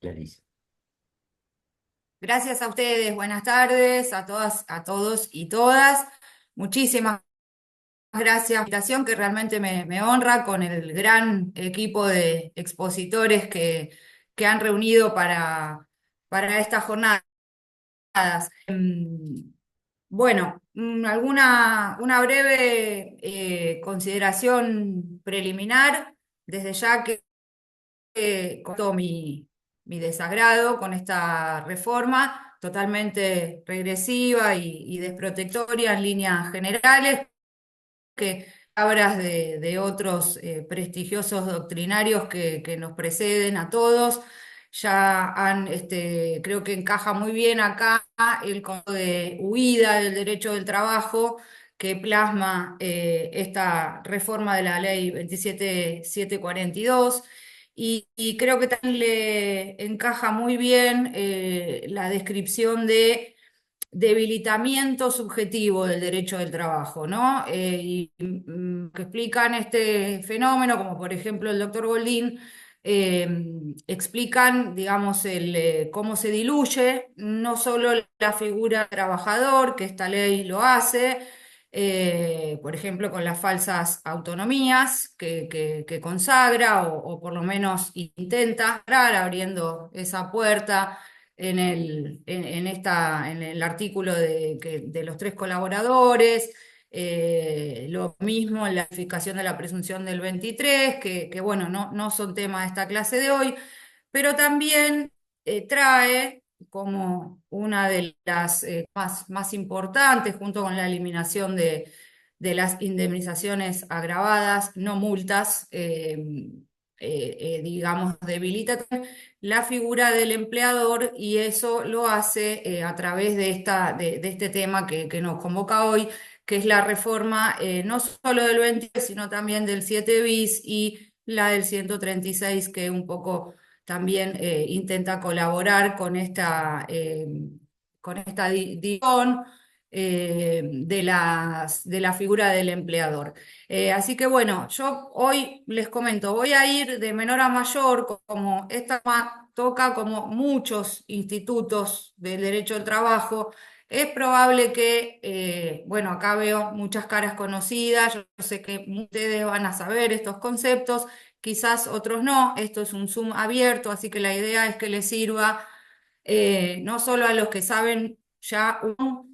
Clarice. Gracias a ustedes, buenas tardes a todas, a todos y todas. Muchísimas gracias por la invitación que realmente me honra con el gran equipo de expositores que han reunido para estas jornadas. Bueno, una breve consideración preliminar, desde ya que con todo mi desagrado con esta reforma totalmente regresiva y desprotectoria en líneas generales, que hablas de otros prestigiosos doctrinarios que nos preceden a todos. Ya creo que encaja muy bien acá el concepto de huida del derecho del trabajo que plasma esta reforma de la ley 27742. Y creo que también le encaja muy bien la descripción de debilitamiento subjetivo del derecho del trabajo, ¿no? Que explican este fenómeno, como por ejemplo el doctor Goldín, eh, explican, digamos, cómo se diluye no solo la figura del trabajador, que esta ley lo hace, por ejemplo, con las falsas autonomías que consagra o por lo menos intenta, abriendo esa puerta en el artículo de los tres colaboradores, lo mismo en la verificación de la presunción del 23, que bueno, no son temas de esta clase de hoy, pero también trae como una de las más importantes, junto con la eliminación de las indemnizaciones agravadas, no multas, digamos, debilita la figura del empleador, y eso lo hace a través de este tema que nos convoca hoy, que es la reforma no solo del 20, sino también del 7 bis y la del 136, que un poco también intenta colaborar con esta división de la figura del empleador. Así que bueno, yo hoy les comento, voy a ir de menor a mayor, como esta toca como muchos institutos del derecho del trabajo. Es probable que, bueno, acá veo muchas caras conocidas, yo sé que ustedes van a saber estos conceptos, quizás otros no, esto es un Zoom abierto, así que la idea es que les sirva no solo a los que saben ya,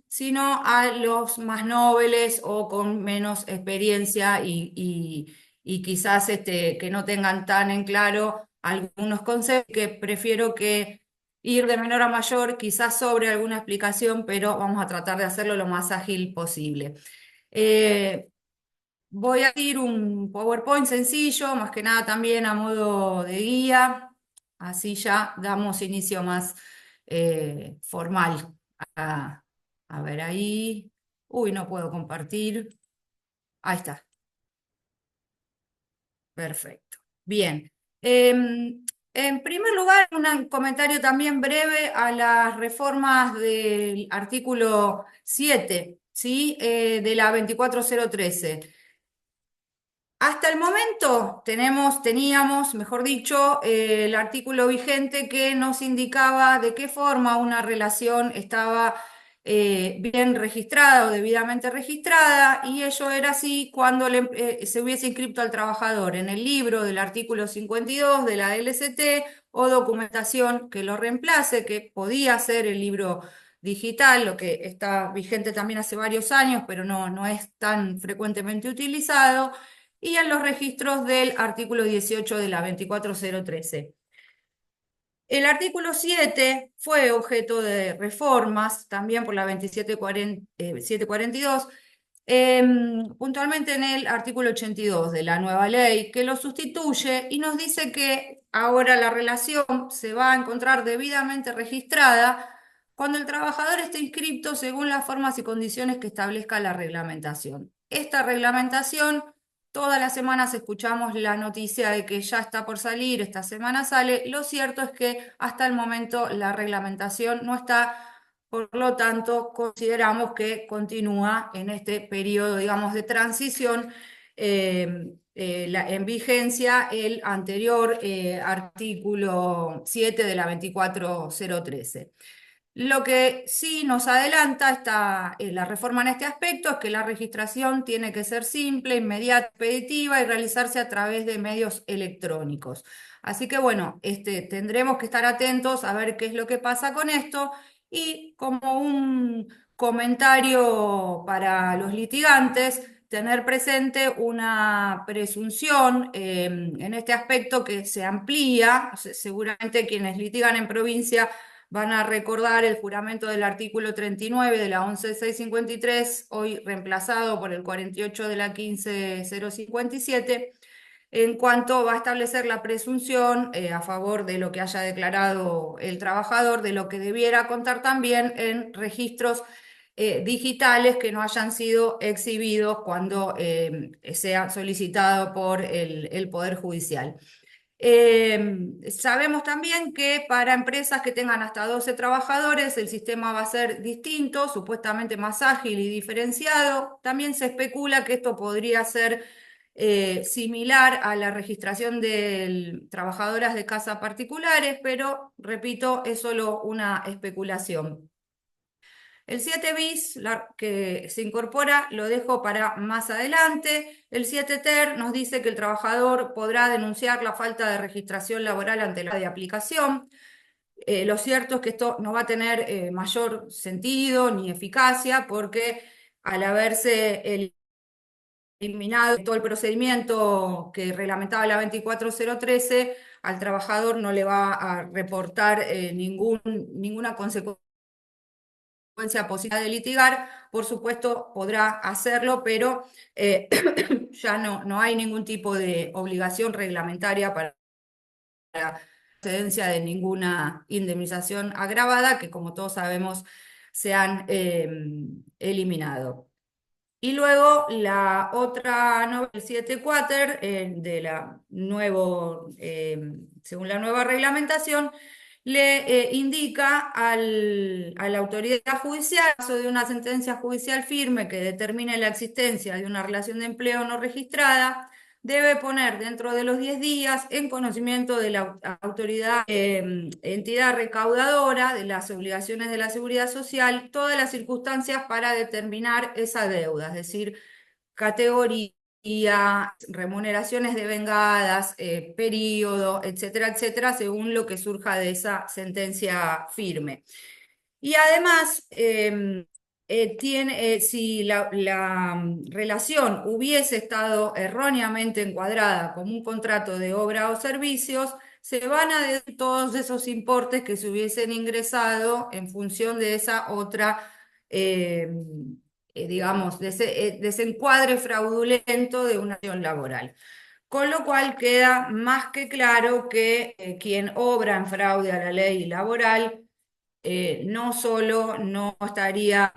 sino a los más nobles o con menos experiencia y quizás que no tengan tan en claro algunos conceptos, que prefiero que ir de menor a mayor, quizás sobre alguna explicación, pero vamos a tratar de hacerlo lo más ágil posible. Eh, Voy a ir un PowerPoint sencillo, más que nada también a modo de guía, así ya damos inicio más formal. A, a ver ahí. Uy, no puedo compartir. Ahí está, perfecto. Bien. En primer lugar, un comentario también breve a las reformas del artículo 7, ¿sí? De la 24013. Hasta el momento teníamos, mejor dicho, el artículo vigente que nos indicaba de qué forma una relación estaba bien registrada o debidamente registrada, y ello era así cuando se hubiese inscrito al trabajador en el libro del artículo 52 de la LCT o documentación que lo reemplace, que podía ser el libro digital, lo que está vigente también hace varios años, pero no es tan frecuentemente utilizado, y en los registros del artículo 18 de la 24013. El artículo 7 fue objeto de reformas también por la 27742, puntualmente en el artículo 82 de la nueva ley, que lo sustituye y nos dice que ahora la relación se va a encontrar debidamente registrada cuando el trabajador esté inscrito según las formas y condiciones que establezca la reglamentación. Esta reglamentación, todas las semanas escuchamos la noticia de que ya está por salir, esta semana sale. Lo cierto es que hasta el momento la reglamentación no está, por lo tanto consideramos que continúa en este periodo, digamos, de transición, en vigencia el anterior artículo 7 de la 24013. Lo que sí nos adelanta la reforma en este aspecto es que la registración tiene que ser simple, inmediata, expeditiva y realizarse a través de medios electrónicos. Así que bueno, tendremos que estar atentos a ver qué es lo que pasa con esto y como un comentario para los litigantes, tener presente una presunción en este aspecto que se amplía. Seguramente quienes litigan en provincia van a recordar el juramento del artículo 39 de la 11653, hoy reemplazado por el 48 de la 15057, en cuanto va a establecer la presunción a favor de lo que haya declarado el trabajador, de lo que debiera contar también en registros digitales que no hayan sido exhibidos cuando sea solicitado por el Poder Judicial. Sabemos también que para empresas que tengan hasta 12 trabajadores el sistema va a ser distinto, supuestamente más ágil y diferenciado. También se especula que esto podría ser similar a la registración de trabajadoras de casa particulares, pero repito, es solo una especulación. El 7 bis que se incorpora lo dejo para más adelante. El 7 ter nos dice que el trabajador podrá denunciar la falta de registración laboral ante la de aplicación. Lo cierto es que esto no va a tener mayor sentido ni eficacia porque al haberse eliminado todo el procedimiento que reglamentaba la 24013, al trabajador no le va a reportar ninguna consecuencia posibilidad de litigar. Por supuesto, podrá hacerlo, pero ya no hay ningún tipo de obligación reglamentaria para la excedencia de ninguna indemnización agravada, que como todos sabemos se han eliminado. Y luego la otra novela, el 7 Quater, según la nueva reglamentación, le indica a la autoridad judicial, en caso de una sentencia judicial firme que determine la existencia de una relación de empleo no registrada, debe poner dentro de los 10 días en conocimiento de la autoridad, entidad recaudadora, de las obligaciones de la seguridad social, todas las circunstancias para determinar esa deuda, es decir, categoría, remuneraciones devengadas, periodo, etcétera, etcétera, según lo que surja de esa sentencia firme. Y además, si la relación hubiese estado erróneamente encuadrada como un contrato de obra o servicios, se van a deducir todos esos importes que se hubiesen ingresado en función de esa otra, eh, digamos, de ese encuadre fraudulento de una acción laboral. Con lo cual queda más que claro que quien obra en fraude a la ley laboral no solo no estaría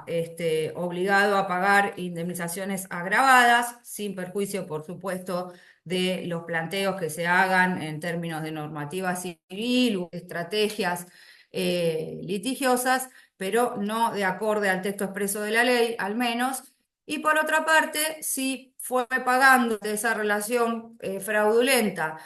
obligado a pagar indemnizaciones agravadas, sin perjuicio, por supuesto, de los planteos que se hagan en términos de normativa civil u estrategias litigiosas, pero no de acorde al texto expreso de la ley, al menos. Y por otra parte, si fue pagando de esa relación fraudulenta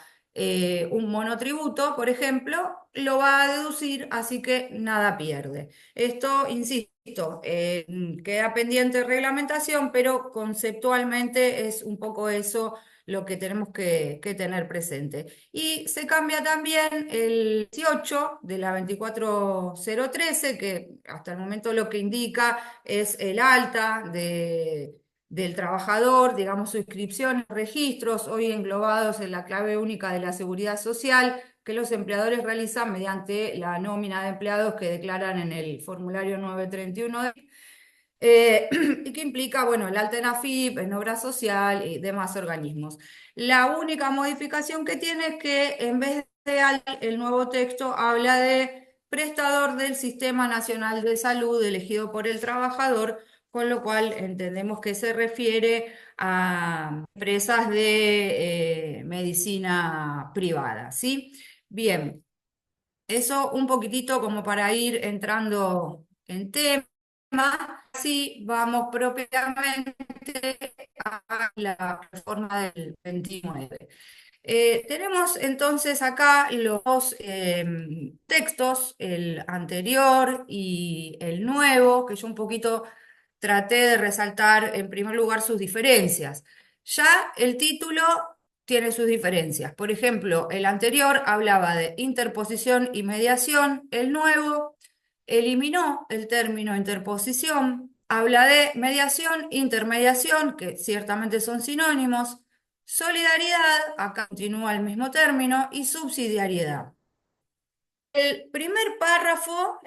un monotributo, por ejemplo, lo va a deducir, así que nada pierde. Esto, insisto, queda pendiente de reglamentación, pero conceptualmente es un poco eso lo que tenemos que tener presente. Y se cambia también el 18 de la 24013, que hasta el momento lo que indica es el alta del trabajador, digamos, su inscripción, registros, hoy englobados en la clave única de la seguridad social, que los empleadores realizan mediante la nómina de empleados que declaran en el formulario 931 y que implica, bueno, el alta en AFIP, en obra social y demás organismos. La única modificación que tiene es que en vez de el nuevo texto habla de prestador del Sistema Nacional de Salud elegido por el trabajador, con lo cual entendemos que se refiere a empresas de medicina privada, ¿sí? Bien, eso un poquitito como para ir entrando en tema. Así vamos propiamente a la reforma del 29. Tenemos entonces acá los textos, el anterior y el nuevo, que yo un poquito traté de resaltar en primer lugar sus diferencias. Ya el título tiene sus diferencias. Por ejemplo, el anterior hablaba de interposición y mediación, el nuevo eliminó el término interposición, habla de mediación, intermediación, que ciertamente son sinónimos, solidaridad, acá continúa el mismo término, y subsidiariedad. El primer párrafo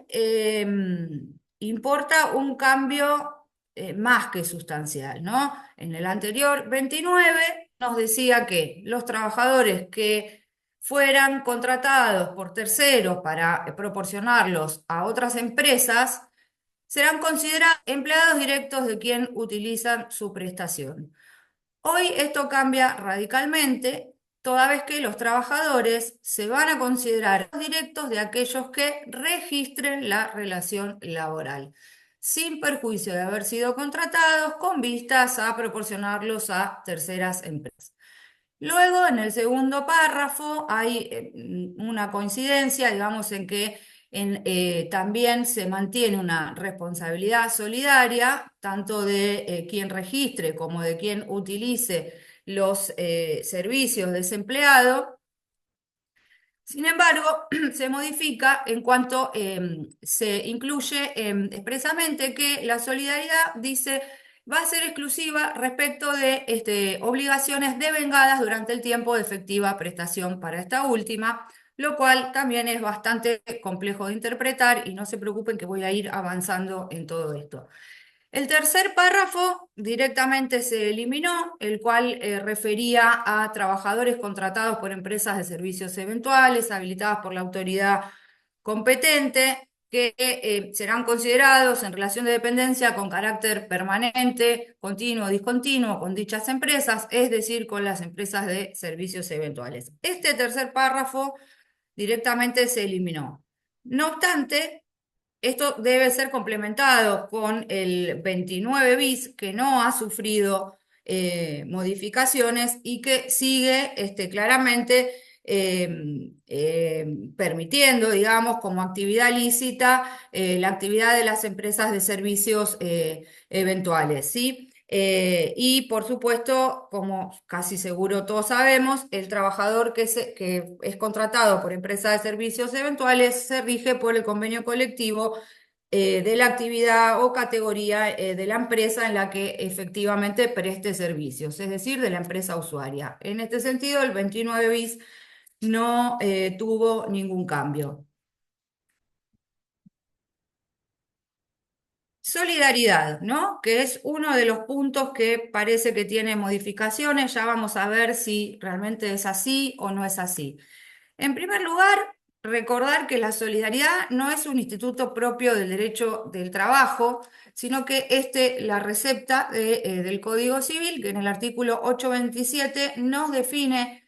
importa un cambio más que sustancial, ¿no? En el anterior 29 nos decía que los trabajadores que fueran contratados por terceros para proporcionarlos a otras empresas serán considerados empleados directos de quien utilizan su prestación. Hoy esto cambia radicalmente, toda vez que los trabajadores se van a considerar directos de aquellos que registren la relación laboral, sin perjuicio de haber sido contratados con vistas a proporcionarlos a terceras empresas. Luego, en el segundo párrafo, hay una coincidencia, digamos, en que también se mantiene una responsabilidad solidaria, tanto de quien registre como de quien utilice los servicios de ese empleado. Sin embargo, se modifica en cuanto se incluye expresamente que la solidaridad, dice, va a ser exclusiva respecto de obligaciones devengadas durante el tiempo de efectiva prestación para esta última, lo cual también es bastante complejo de interpretar y no se preocupen que voy a ir avanzando en todo esto. El tercer párrafo directamente se eliminó, el cual refería a trabajadores contratados por empresas de servicios eventuales, habilitadas por la autoridad competente, que serán considerados en relación de dependencia con carácter permanente, continuo o discontinuo con dichas empresas, es decir, con las empresas de servicios eventuales. Este tercer párrafo directamente se eliminó. No obstante, esto debe ser complementado con el 29 bis, que no ha sufrido modificaciones y que sigue claramente permitiendo, digamos, como actividad lícita la actividad de las empresas de servicios eventuales, ¿sí? Y por supuesto, como casi seguro todos sabemos, el trabajador que es contratado por empresas de servicios eventuales se rige por el convenio colectivo de la actividad o categoría de la empresa en la que efectivamente preste servicios, es decir, de la empresa usuaria. En este sentido, el 29 bis no tuvo ningún cambio. Solidaridad, ¿no? Que es uno de los puntos que parece que tiene modificaciones. Ya vamos a ver si realmente es así o no es así. En primer lugar, recordar que la solidaridad no es un instituto propio del derecho del trabajo, sino que la recepta del Código Civil, que en el artículo 827 nos define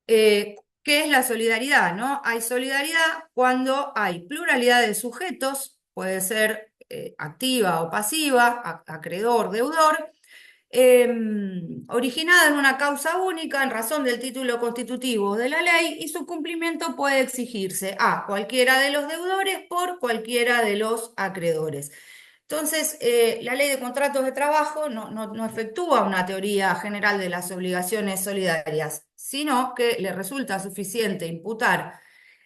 qué es la solidaridad, ¿no? Hay solidaridad cuando hay pluralidad de sujetos, puede ser activa o pasiva, acreedor, deudor, originada en una causa única en razón del título constitutivo de la ley y su cumplimiento puede exigirse a cualquiera de los deudores por cualquiera de los acreedores. Entonces, la ley de contratos de trabajo no efectúa una teoría general de las obligaciones solidarias, sino que le resulta suficiente imputar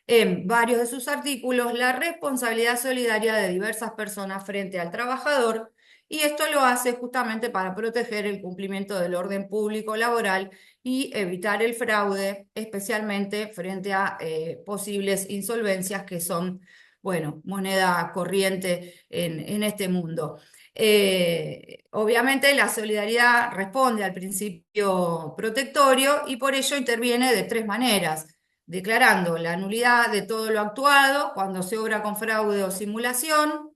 en varios de sus artículos la responsabilidad solidaria de diversas personas frente al trabajador, y esto lo hace justamente para proteger el cumplimiento del orden público laboral y evitar el fraude, especialmente frente a posibles insolvencias que son, bueno, moneda corriente en este mundo. Obviamente la solidaridad responde al principio protectorio y por ello interviene de tres maneras: declarando la nulidad de todo lo actuado cuando se obra con fraude o simulación,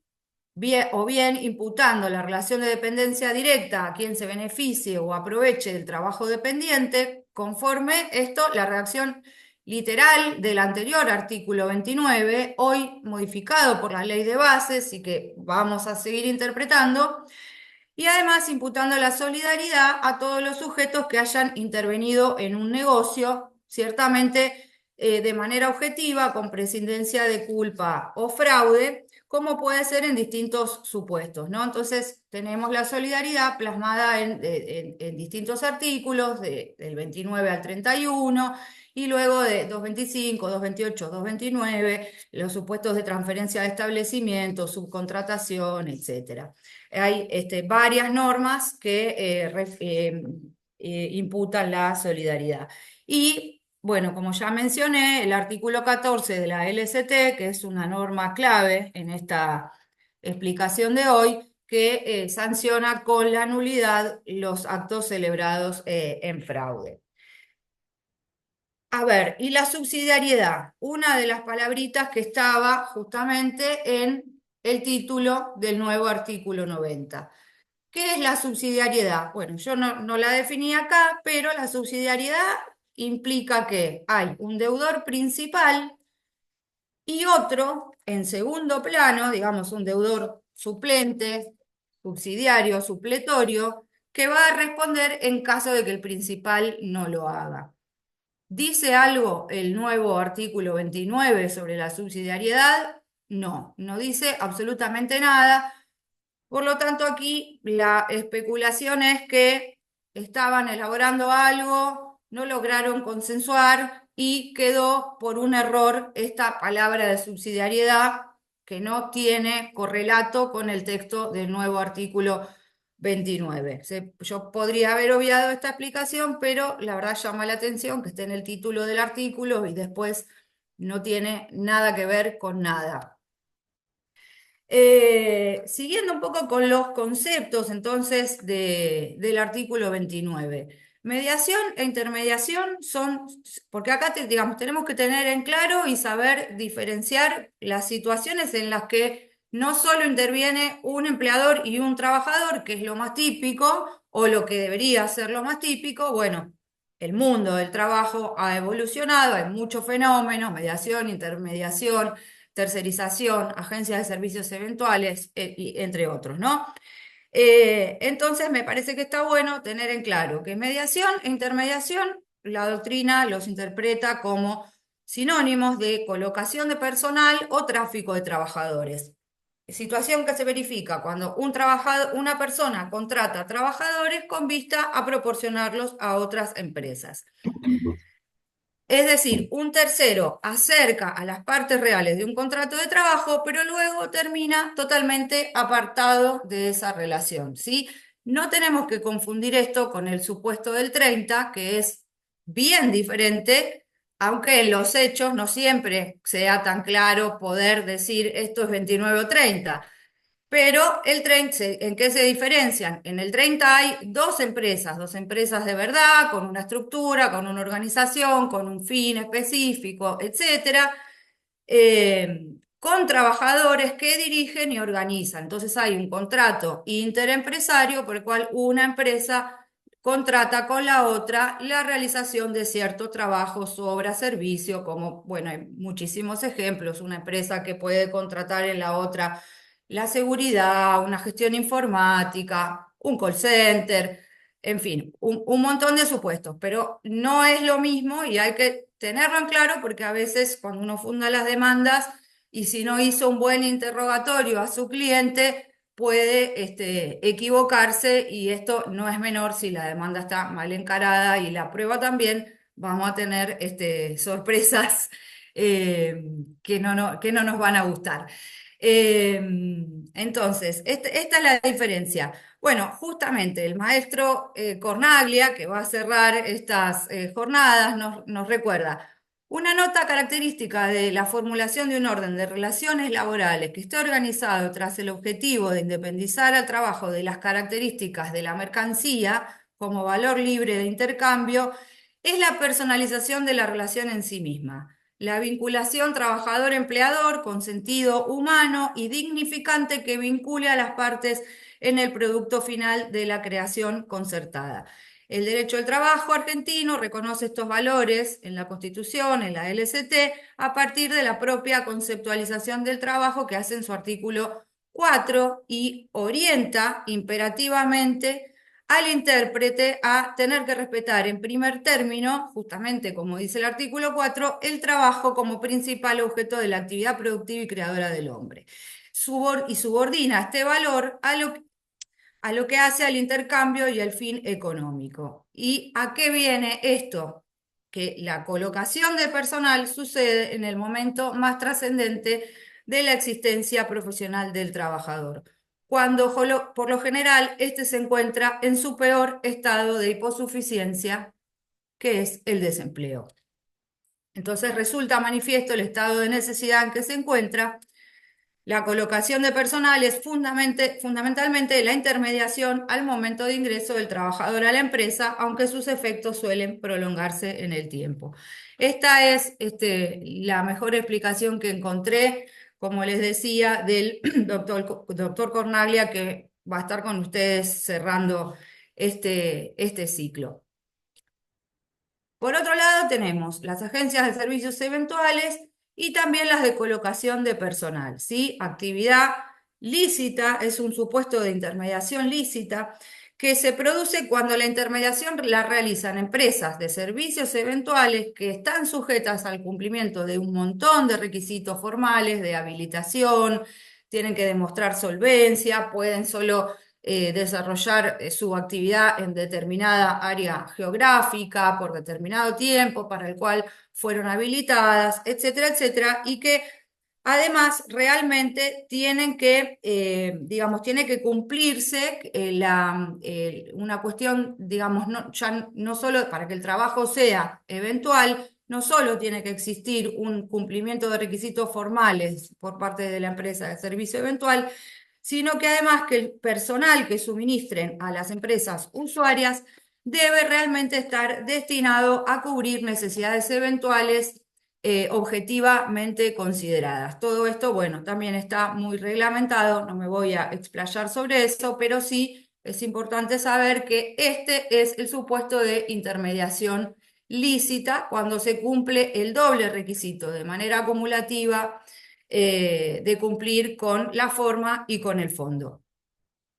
o bien imputando la relación de dependencia directa a quien se beneficie o aproveche del trabajo dependiente. Conforme esto, la redacción literal del anterior artículo 29, hoy modificado por la ley de bases y que vamos a seguir interpretando, y además imputando la solidaridad a todos los sujetos que hayan intervenido en un negocio, ciertamente de manera objetiva, con prescindencia de culpa o fraude, como puede ser en distintos supuestos, ¿no? Entonces, tenemos la solidaridad plasmada en distintos artículos, del 29 al 31, y luego de 225, 228, 229, los supuestos de transferencia de establecimiento, subcontratación, etcétera. Hay varias normas que imputan la solidaridad. Y bueno, como ya mencioné, el artículo 14 de la LST, que es una norma clave en esta explicación de hoy, que sanciona con la nulidad los actos celebrados en fraude. A ver, y la subsidiariedad, una de las palabritas que estaba justamente en el título del nuevo artículo 90. ¿Qué es la subsidiariedad? Bueno, yo no la definí acá, pero la subsidiariedad implica que hay un deudor principal y otro en segundo plano, digamos un deudor suplente, subsidiario, supletorio, que va a responder en caso de que el principal no lo haga. ¿Dice algo el nuevo artículo 29 sobre la subsidiariedad? No, no dice absolutamente nada. Por lo tanto, aquí la especulación es que estaban elaborando algo, no lograron consensuar y quedó por un error esta palabra de subsidiariedad que no tiene correlato con el texto del nuevo artículo 29. Yo podría haber obviado esta explicación, pero la verdad llama la atención que esté en el título del artículo y después no tiene nada que ver con nada. Siguiendo un poco con los conceptos entonces del artículo 29. Mediación e intermediación son, porque acá digamos, tenemos que tener en claro y saber diferenciar las situaciones en las que no solo interviene un empleador y un trabajador, que es lo más típico, o lo que debería ser lo más típico. Bueno, el mundo del trabajo ha evolucionado, hay muchos fenómenos, mediación, intermediación, tercerización, agencias de servicios eventuales, entre otros, ¿no? Entonces me parece que está bueno tener en claro que mediación e intermediación, la doctrina los interpreta como sinónimos de colocación de personal o tráfico de trabajadores. Situación que se verifica cuando una persona contrata trabajadores con vista a proporcionarlos a otras empresas. Es decir, un tercero acerca a las partes reales de un contrato de trabajo, pero luego termina totalmente apartado de esa relación, ¿sí? No tenemos que confundir esto con el supuesto del 30, que es bien diferente, aunque en los hechos no siempre sea tan claro poder decir esto es 29 o 30. Pero el 30, ¿en qué se diferencian? En el 30 hay dos empresas de verdad, con una estructura, con una organización, con un fin específico, etcétera, con trabajadores que dirigen y organizan. Entonces hay un contrato interempresario por el cual una empresa contrata con la otra la realización de ciertos trabajos, obra, servicio, como, bueno, hay muchísimos ejemplos, una empresa que puede contratar en la otra la seguridad, una gestión informática, un call center, en fin, un montón de supuestos, pero no es lo mismo y hay que tenerlo en claro porque a veces cuando uno funda las demandas y si no hizo un buen interrogatorio a su cliente, puede equivocarse y esto no es menor si la demanda está mal encarada y la prueba también, vamos a tener sorpresas eh, que no nos van a gustar. Eh, entonces, esta es la diferencia. Bueno, justamente el maestro Cornaglia, que va a cerrar estas jornadas, nos recuerda una nota característica de la formulación de un orden de relaciones laborales que esté organizado tras el objetivo de independizar al trabajo de las características de la mercancía como valor libre de intercambio, es la personalización de la relación en sí misma. La vinculación trabajador-empleador con sentido humano y dignificante que vincule a las partes en el producto final de la creación concertada. El derecho del trabajo argentino reconoce estos valores en la Constitución, en la LST, a partir de la propia conceptualización del trabajo que hace en su artículo 4 y orienta imperativamente al intérprete a tener que respetar en primer término, justamente como dice el artículo 4, el trabajo como principal objeto de la actividad productiva y creadora del hombre. Y subordina este valor a lo que hace al intercambio y al fin económico. ¿Y a qué viene esto? Que la colocación de personal sucede en el momento más trascendente de la existencia profesional del trabajador, cuando por lo general éste se encuentra en su peor estado de hiposuficiencia, que es el desempleo. Entonces resulta manifiesto el estado de necesidad en que se encuentra. La colocación de personal es fundamentalmente la intermediación al momento de ingreso del trabajador a la empresa, aunque sus efectos suelen prolongarse en el tiempo. Esta es la mejor explicación que encontré, como les decía, del doctor Cornaglia, que va a estar con ustedes cerrando este ciclo. Por otro lado, tenemos las agencias de servicios eventuales y también las de colocación de personal, ¿sí? Actividad lícita es un supuesto de intermediación lícita que se produce cuando la intermediación la realizan empresas de servicios eventuales que están sujetas al cumplimiento de un montón de requisitos formales de habilitación, tienen que demostrar solvencia, pueden solo desarrollar su actividad en determinada área geográfica por determinado tiempo para el cual fueron habilitadas, etcétera, etcétera, y que además realmente tienen que, digamos, tiene que cumplirse una cuestión, digamos, ya no solo para que el trabajo sea eventual, no solo tiene que existir un cumplimiento de requisitos formales por parte de la empresa de servicio eventual, sino que además que el personal que suministren a las empresas usuarias debe realmente estar destinado a cubrir necesidades eventuales objetivamente consideradas. Todo esto, bueno, también está muy reglamentado, no me voy a explayar sobre eso, pero sí es importante saber que este es el supuesto de intermediación lícita cuando se cumple el doble requisito de manera acumulativa de cumplir con la forma y con el fondo.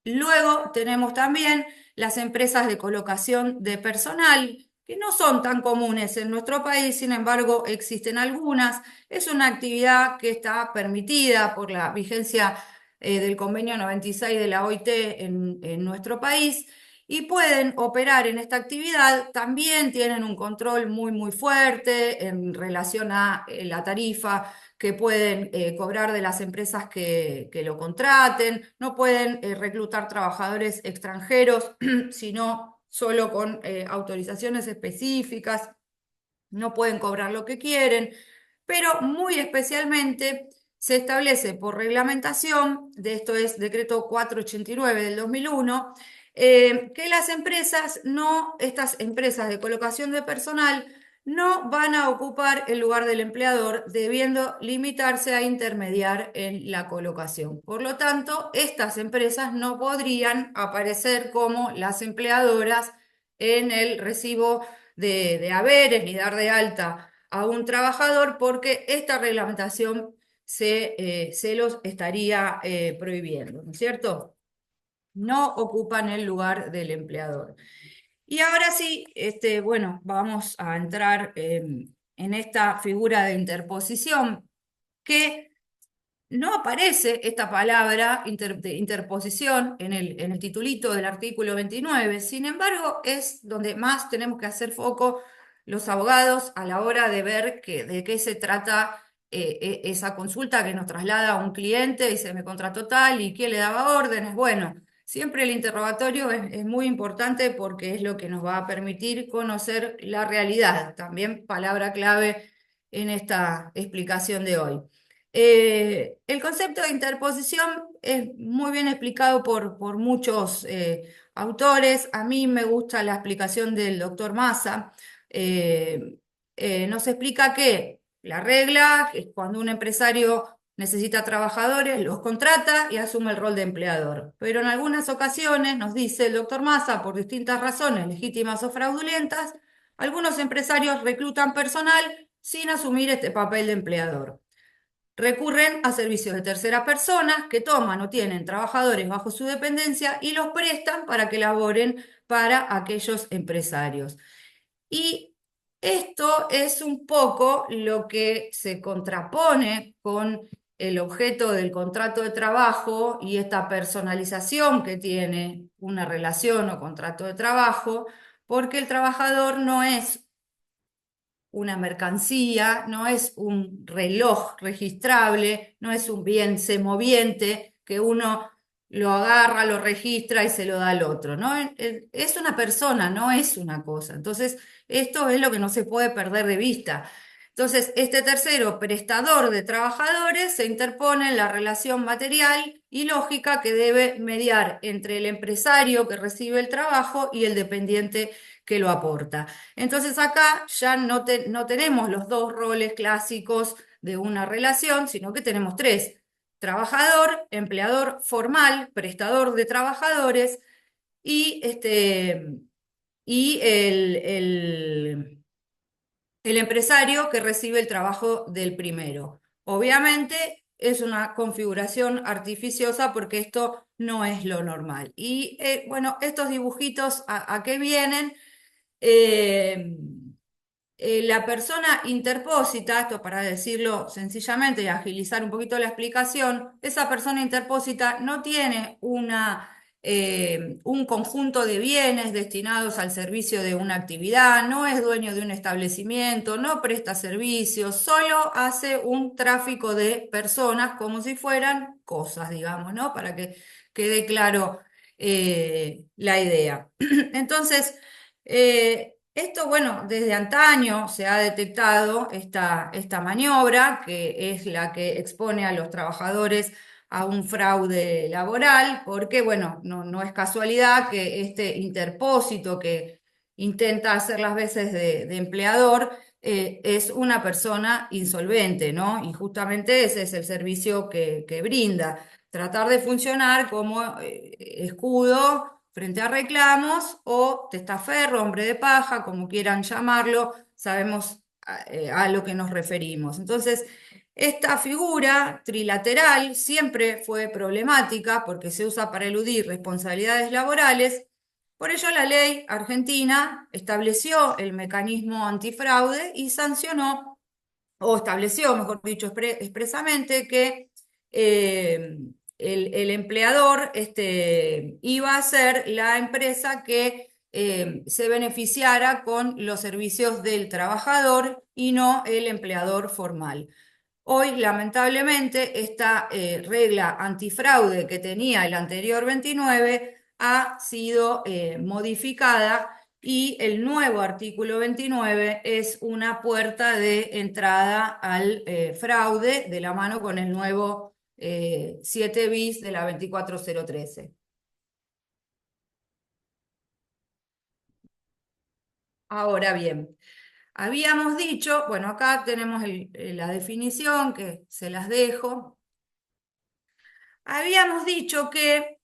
Luego tenemos también las empresas de colocación de personal, que no son tan comunes en nuestro país, sin embargo existen algunas. Es una actividad que está permitida por la vigencia del convenio 96 de la OIT en nuestro país y pueden operar en esta actividad. También tienen un control muy, muy fuerte en relación a la tarifa que pueden cobrar de las empresas que lo contraten, no pueden reclutar trabajadores extranjeros, sino solo con autorizaciones específicas, no pueden cobrar lo que quieren, pero muy especialmente se establece por reglamentación, de esto es decreto 489 del 2001, que las empresas no, estas empresas de colocación de personal, no van a ocupar el lugar del empleador, debiendo limitarse a intermediar en la colocación. Por lo tanto, estas empresas no podrían aparecer como las empleadoras en el recibo de haberes ni dar de alta a un trabajador porque esta reglamentación se los estaría prohibiendo, ¿no es cierto? No ocupan el lugar del empleador. Y ahora sí, bueno, vamos a entrar en esta figura de interposición que no aparece esta palabra de interposición en el titulito del artículo 29. Sin embargo, es donde más tenemos que hacer foco los abogados a la hora de ver de qué se trata esa consulta que nos traslada a un cliente y se me contrató tal y quién le daba órdenes. Bueno, siempre el interrogatorio es muy importante porque es lo que nos va a permitir conocer la realidad. También palabra clave en esta explicación de hoy. El concepto de interposición es muy bien explicado por muchos autores. A mí me gusta la explicación del doctor Massa. Nos explica que la regla es cuando un empresario necesita trabajadores, los contrata y asume el rol de empleador. Pero en algunas ocasiones, nos dice el doctor Massa, por distintas razones, legítimas o fraudulentas, algunos empresarios reclutan personal sin asumir este papel de empleador. Recurren a servicios de terceras personas que toman o tienen trabajadores bajo su dependencia y los prestan para que laboren para aquellos empresarios. Y esto es un poco lo que se contrapone con el objeto del contrato de trabajo y esta personalización que tiene una relación o contrato de trabajo, porque el trabajador no es una mercancía, no es un reloj registrable, no es un bien semoviente que uno lo agarra, lo registra y se lo da al otro, ¿no? Es una persona, no es una cosa. Entonces, esto es lo que no se puede perder de vista. Entonces, este tercero, prestador de trabajadores, se interpone en la relación material y lógica que debe mediar entre el empresario que recibe el trabajo y el dependiente que lo aporta. Entonces acá ya no tenemos los dos roles clásicos de una relación, sino que tenemos tres: trabajador, empleador formal, prestador de trabajadores y, y el empresario que recibe el trabajo del primero. Obviamente es una configuración artificiosa porque esto no es lo normal. Y bueno, estos dibujitos, ¿a qué vienen? Eh, la persona interpósita, esto para decirlo sencillamente y agilizar un poquito la explicación, esa persona interpósita no tiene un conjunto de bienes destinados al servicio de una actividad, no es dueño de un establecimiento, no presta servicios, solo hace un tráfico de personas como si fueran cosas, digamos, ¿no? Para que quede claro la idea. Entonces, esto, bueno, desde antaño se ha detectado esta maniobra, que es la que expone a los trabajadores a un fraude laboral, porque, bueno, no es casualidad que este interpósito que intenta hacer las veces de empleador es una persona insolvente, ¿no? Y justamente ese es el servicio que brinda, tratar de funcionar como escudo frente a reclamos o testaferro, hombre de paja, como quieran llamarlo, sabemos a lo que nos referimos. Entonces, esta figura trilateral siempre fue problemática porque se usa para eludir responsabilidades laborales. Por ello, la ley argentina estableció el mecanismo antifraude y sancionó, o estableció, mejor dicho, expresamente, que eh, el empleador iba a ser la empresa que se beneficiara con los servicios del trabajador y no el empleador formal. Hoy, lamentablemente, esta regla antifraude que tenía el anterior 29 ha sido modificada y el nuevo artículo 29 es una puerta de entrada al fraude de la mano con el nuevo 7 bis de la 24013. Ahora bien, habíamos dicho, bueno, acá tenemos la definición que se las dejo. Habíamos dicho que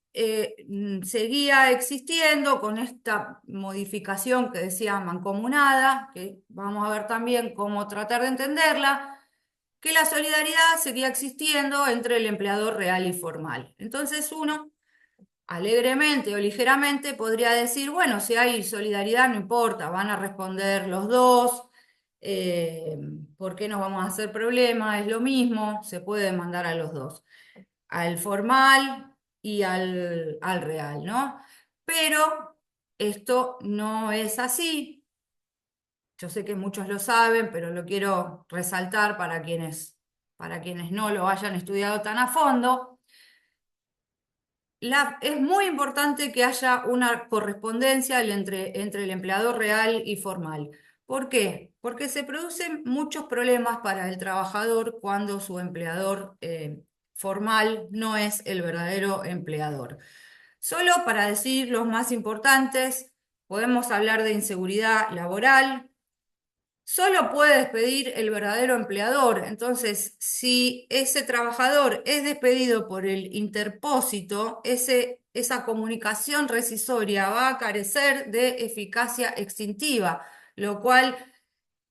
seguía existiendo con esta modificación que decía mancomunada, que vamos a ver también cómo tratar de entenderla, que la solidaridad seguía existiendo entre el empleador real y formal. Entonces uno, alegremente o ligeramente, podría decir, bueno, si hay solidaridad, no importa, van a responder los dos. eh, ¿Por qué nos vamos a hacer problema? Es lo mismo, se puede mandar a los dos, al formal y al real, ¿no? Pero esto no es así. Yo sé que muchos lo saben, pero lo quiero resaltar para quienes no lo hayan estudiado tan a fondo. Es muy importante que haya una correspondencia entre el empleador real y formal. ¿Por qué? Porque se producen muchos problemas para el trabajador cuando su empleador formal no es el verdadero empleador. Solo para decir los más importantes, podemos hablar de inseguridad laboral, solo puede despedir el verdadero empleador. Entonces, si ese trabajador es despedido por el interpósito, esa comunicación rescisoria va a carecer de eficacia extintiva, lo cual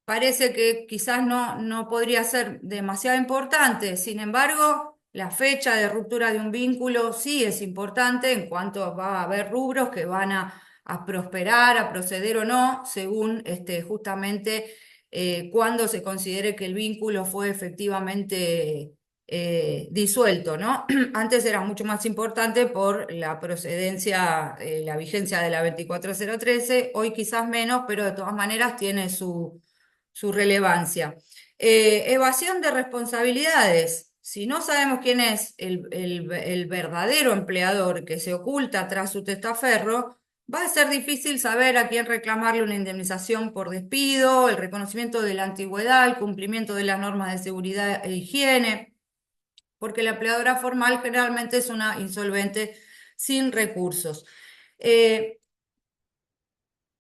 parece que quizás no podría ser demasiado importante. Sin embargo, la fecha de ruptura de un vínculo sí es importante en cuanto va a haber rubros que van a prosperar, a proceder o no, según justamente cuando se considere que el vínculo fue efectivamente disuelto, ¿no? Antes era mucho más importante por la procedencia, la vigencia de la 24013, hoy quizás menos, pero de todas maneras tiene su relevancia. Evasión de responsabilidades. Si no sabemos quién es el verdadero empleador que se oculta tras su testaferro, va a ser difícil saber a quién reclamarle una indemnización por despido, el reconocimiento de la antigüedad, el cumplimiento de las normas de seguridad e higiene, porque la empleadora formal generalmente es una insolvente sin recursos. Eh,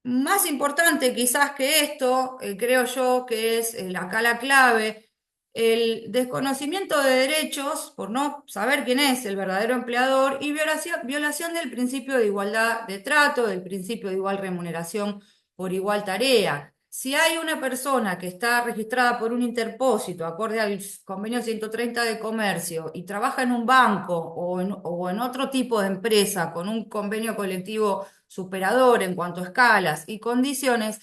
Más importante quizás que esto, creo yo que es acá la clave, el desconocimiento de derechos por no saber quién es el verdadero empleador y violación del principio de igualdad de trato, del principio de igual remuneración por igual tarea. Si hay una persona que está registrada por un interpósito, acorde al convenio 130 de comercio, y trabaja en un banco o en otro tipo de empresa con un convenio colectivo superador en cuanto a escalas y condiciones,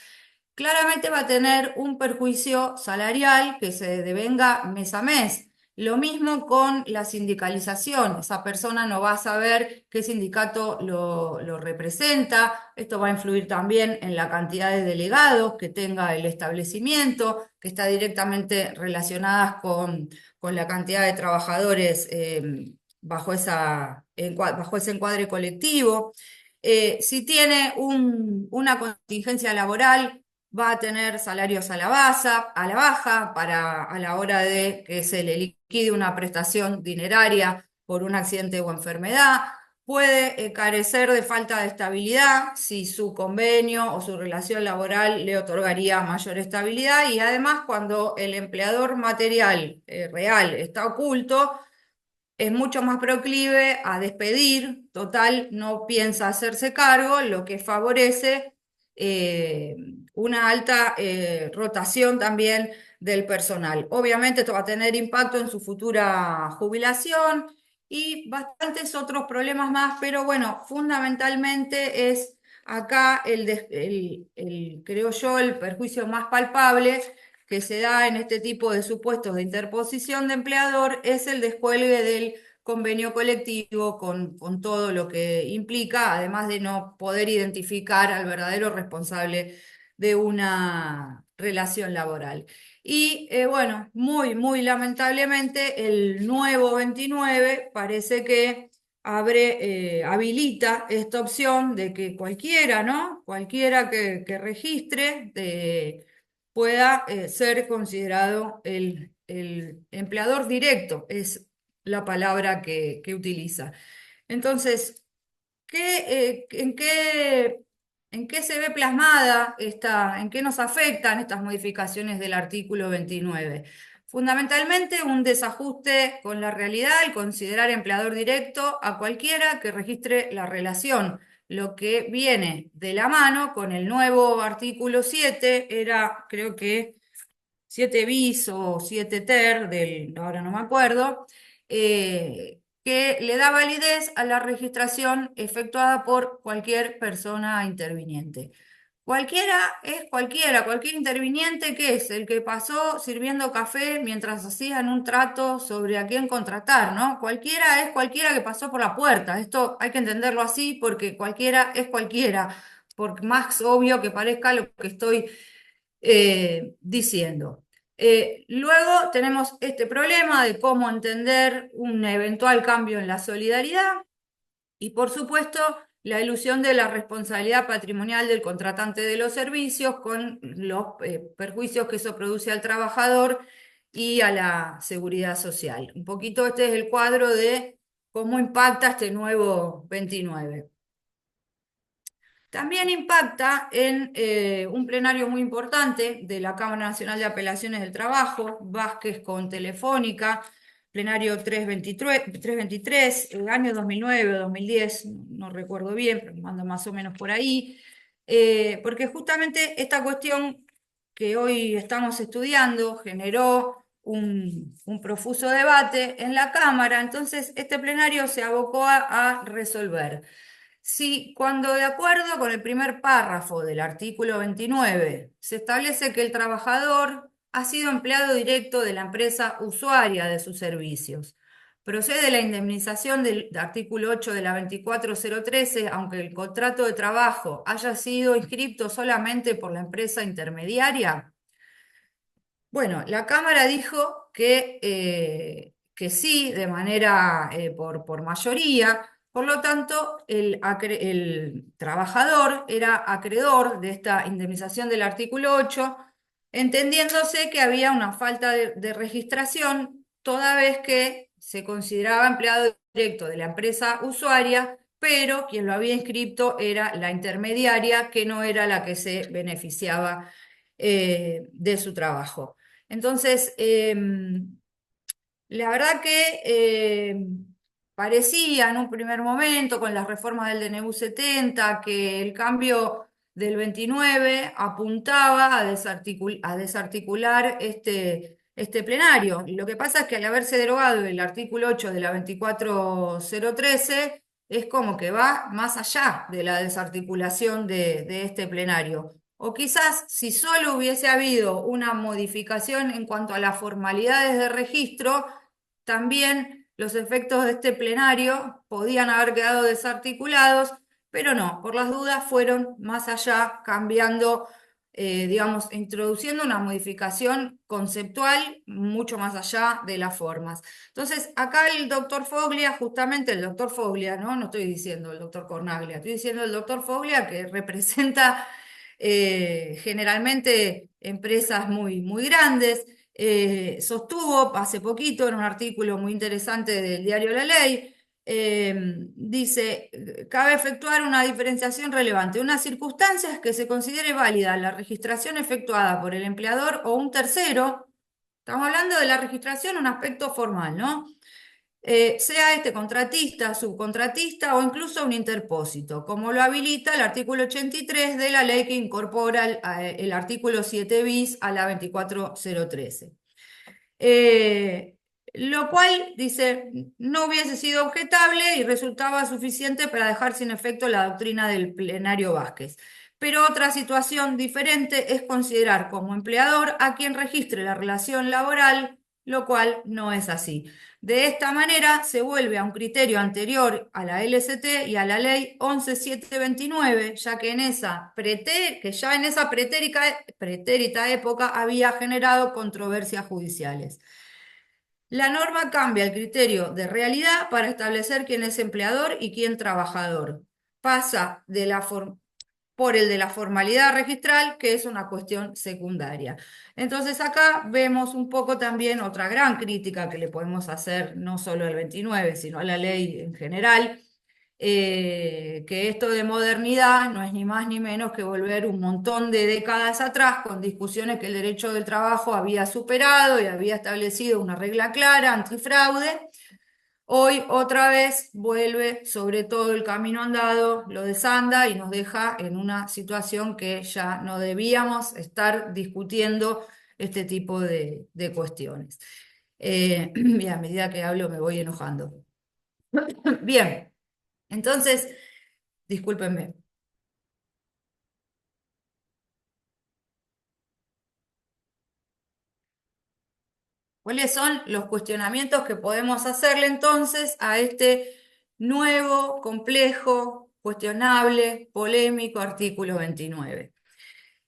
claramente va a tener un perjuicio salarial que se devenga mes a mes. Lo mismo con la sindicalización. Esa persona no va a saber qué sindicato lo representa. Esto va a influir también en la cantidad de delegados que tenga el establecimiento, que está directamente relacionadas con la cantidad de trabajadores bajo ese encuadre colectivo. Si tiene una contingencia laboral, va a tener salarios a la baja para a la hora de que se le liquide una prestación dineraria por un accidente o enfermedad. Puede carecer de falta de estabilidad si su convenio o su relación laboral le otorgaría mayor estabilidad y además cuando el empleador material real está oculto, es mucho más proclive a despedir, total, no piensa hacerse cargo, lo que favorece eh, una alta rotación también del personal. Obviamente esto va a tener impacto en su futura jubilación y bastantes otros problemas más, pero bueno, fundamentalmente es acá creo yo, el perjuicio más palpable que se da en este tipo de supuestos de interposición de empleador es el descuelgue del convenio colectivo con todo lo que implica, además de no poder identificar al verdadero responsable de una relación laboral. Y bueno, muy lamentablemente, el nuevo 29 parece que habilita esta opción de que cualquiera, ¿no? Cualquiera que registre pueda ser considerado el empleador directo, es la palabra que utiliza. Entonces, en qué se ve plasmada en qué nos afectan estas modificaciones del artículo 29? Fundamentalmente un desajuste con la realidad al considerar empleador directo a cualquiera que registre la relación, lo que viene de la mano con el nuevo artículo 7, era creo que 7 bis o 7 ter, ahora no me acuerdo, que le da validez a la registración efectuada por cualquier persona interviniente. Cualquiera es cualquiera, cualquier interviniente que es el que pasó sirviendo café mientras hacían un trato sobre a quién contratar, ¿no? Cualquiera es cualquiera que pasó por la puerta. Esto hay que entenderlo así porque cualquiera es cualquiera, por más obvio que parezca lo que estoy diciendo. Luego tenemos este problema de cómo entender un eventual cambio en la solidaridad y, por supuesto, la ilusión de la responsabilidad patrimonial del contratante de los servicios con los perjuicios que eso produce al trabajador y a la seguridad social. Un poquito este es el cuadro de cómo impacta este nuevo 29. También impacta en un plenario muy importante de la Cámara Nacional de Apelaciones del Trabajo, Vázquez con Telefónica, plenario 323, el año 2009 o 2010, no recuerdo bien, pero ando más o menos por ahí, porque justamente esta cuestión que hoy estamos estudiando generó un profuso debate en la Cámara, entonces este plenario se abocó a resolver. Sí, cuando de acuerdo con el primer párrafo del artículo 29 se establece que el trabajador ha sido empleado directo de la empresa usuaria de sus servicios, procede la indemnización del artículo 8 de la 24013, aunque el contrato de trabajo haya sido inscrito solamente por la empresa intermediaria. Bueno, la Cámara dijo que sí, de manera por mayoría, por lo tanto, el trabajador era acreedor de esta indemnización del artículo 8, entendiéndose que había una falta de registración, toda vez que se consideraba empleado directo de la empresa usuaria, pero quien lo había inscrito era la intermediaria, que no era la que se beneficiaba de su trabajo. Entonces, la verdad que parecía en un primer momento con las reformas del DNU 70 que el cambio del 29 apuntaba a desarticular este plenario. Lo que pasa es que al haberse derogado el artículo 8 de la 24013, es como que va más allá de la desarticulación de este plenario. O quizás si solo hubiese habido una modificación en cuanto a las formalidades de registro, también los efectos de este plenario podían haber quedado desarticulados, pero no, por las dudas fueron más allá, cambiando, digamos, introduciendo una modificación conceptual mucho más allá de las formas. Entonces, acá el doctor Foglia, justamente el doctor Foglia, ¿no? No estoy diciendo el doctor Cornaglia, estoy diciendo el doctor Foglia que representa generalmente empresas muy grandes. Sostuvo hace poquito en un artículo muy interesante del diario La Ley, dice, cabe efectuar una diferenciación relevante. Una circunstancia es que se considere válida la registración efectuada por el empleador o un tercero. Estamos hablando de la registración, un aspecto formal, ¿no? Sea este contratista, subcontratista o incluso un interpósito, como lo habilita el artículo 83 de la ley que incorpora el artículo 7 bis a la 24013. Eh, lo cual, dice, no hubiese sido objetable y resultaba suficiente para dejar sin efecto la doctrina del plenario Vázquez. Pero otra situación diferente es considerar como empleador a quien registre la relación laboral, lo cual no es así. De esta manera se vuelve a un criterio anterior a la LST y a la ley 11729, ya que ya en esa pretérita época había generado controversias judiciales. La norma cambia el criterio de realidad para establecer quién es empleador y quién trabajador. Pasa por el de la formalidad registral, que es una cuestión secundaria. Entonces acá vemos un poco también otra gran crítica que le podemos hacer no solo al 29, sino a la ley en general, que esto de modernidad no es ni más ni menos que volver un montón de décadas atrás con discusiones que el derecho del trabajo había superado y había establecido una regla clara antifraude. Hoy otra vez vuelve sobre todo el camino andado, lo desanda y nos deja en una situación que ya no debíamos estar discutiendo este tipo de cuestiones. Y a medida que hablo me voy enojando. Bien, entonces, discúlpenme. ¿Cuáles son los cuestionamientos que podemos hacerle entonces a este nuevo, complejo, cuestionable, polémico artículo 29?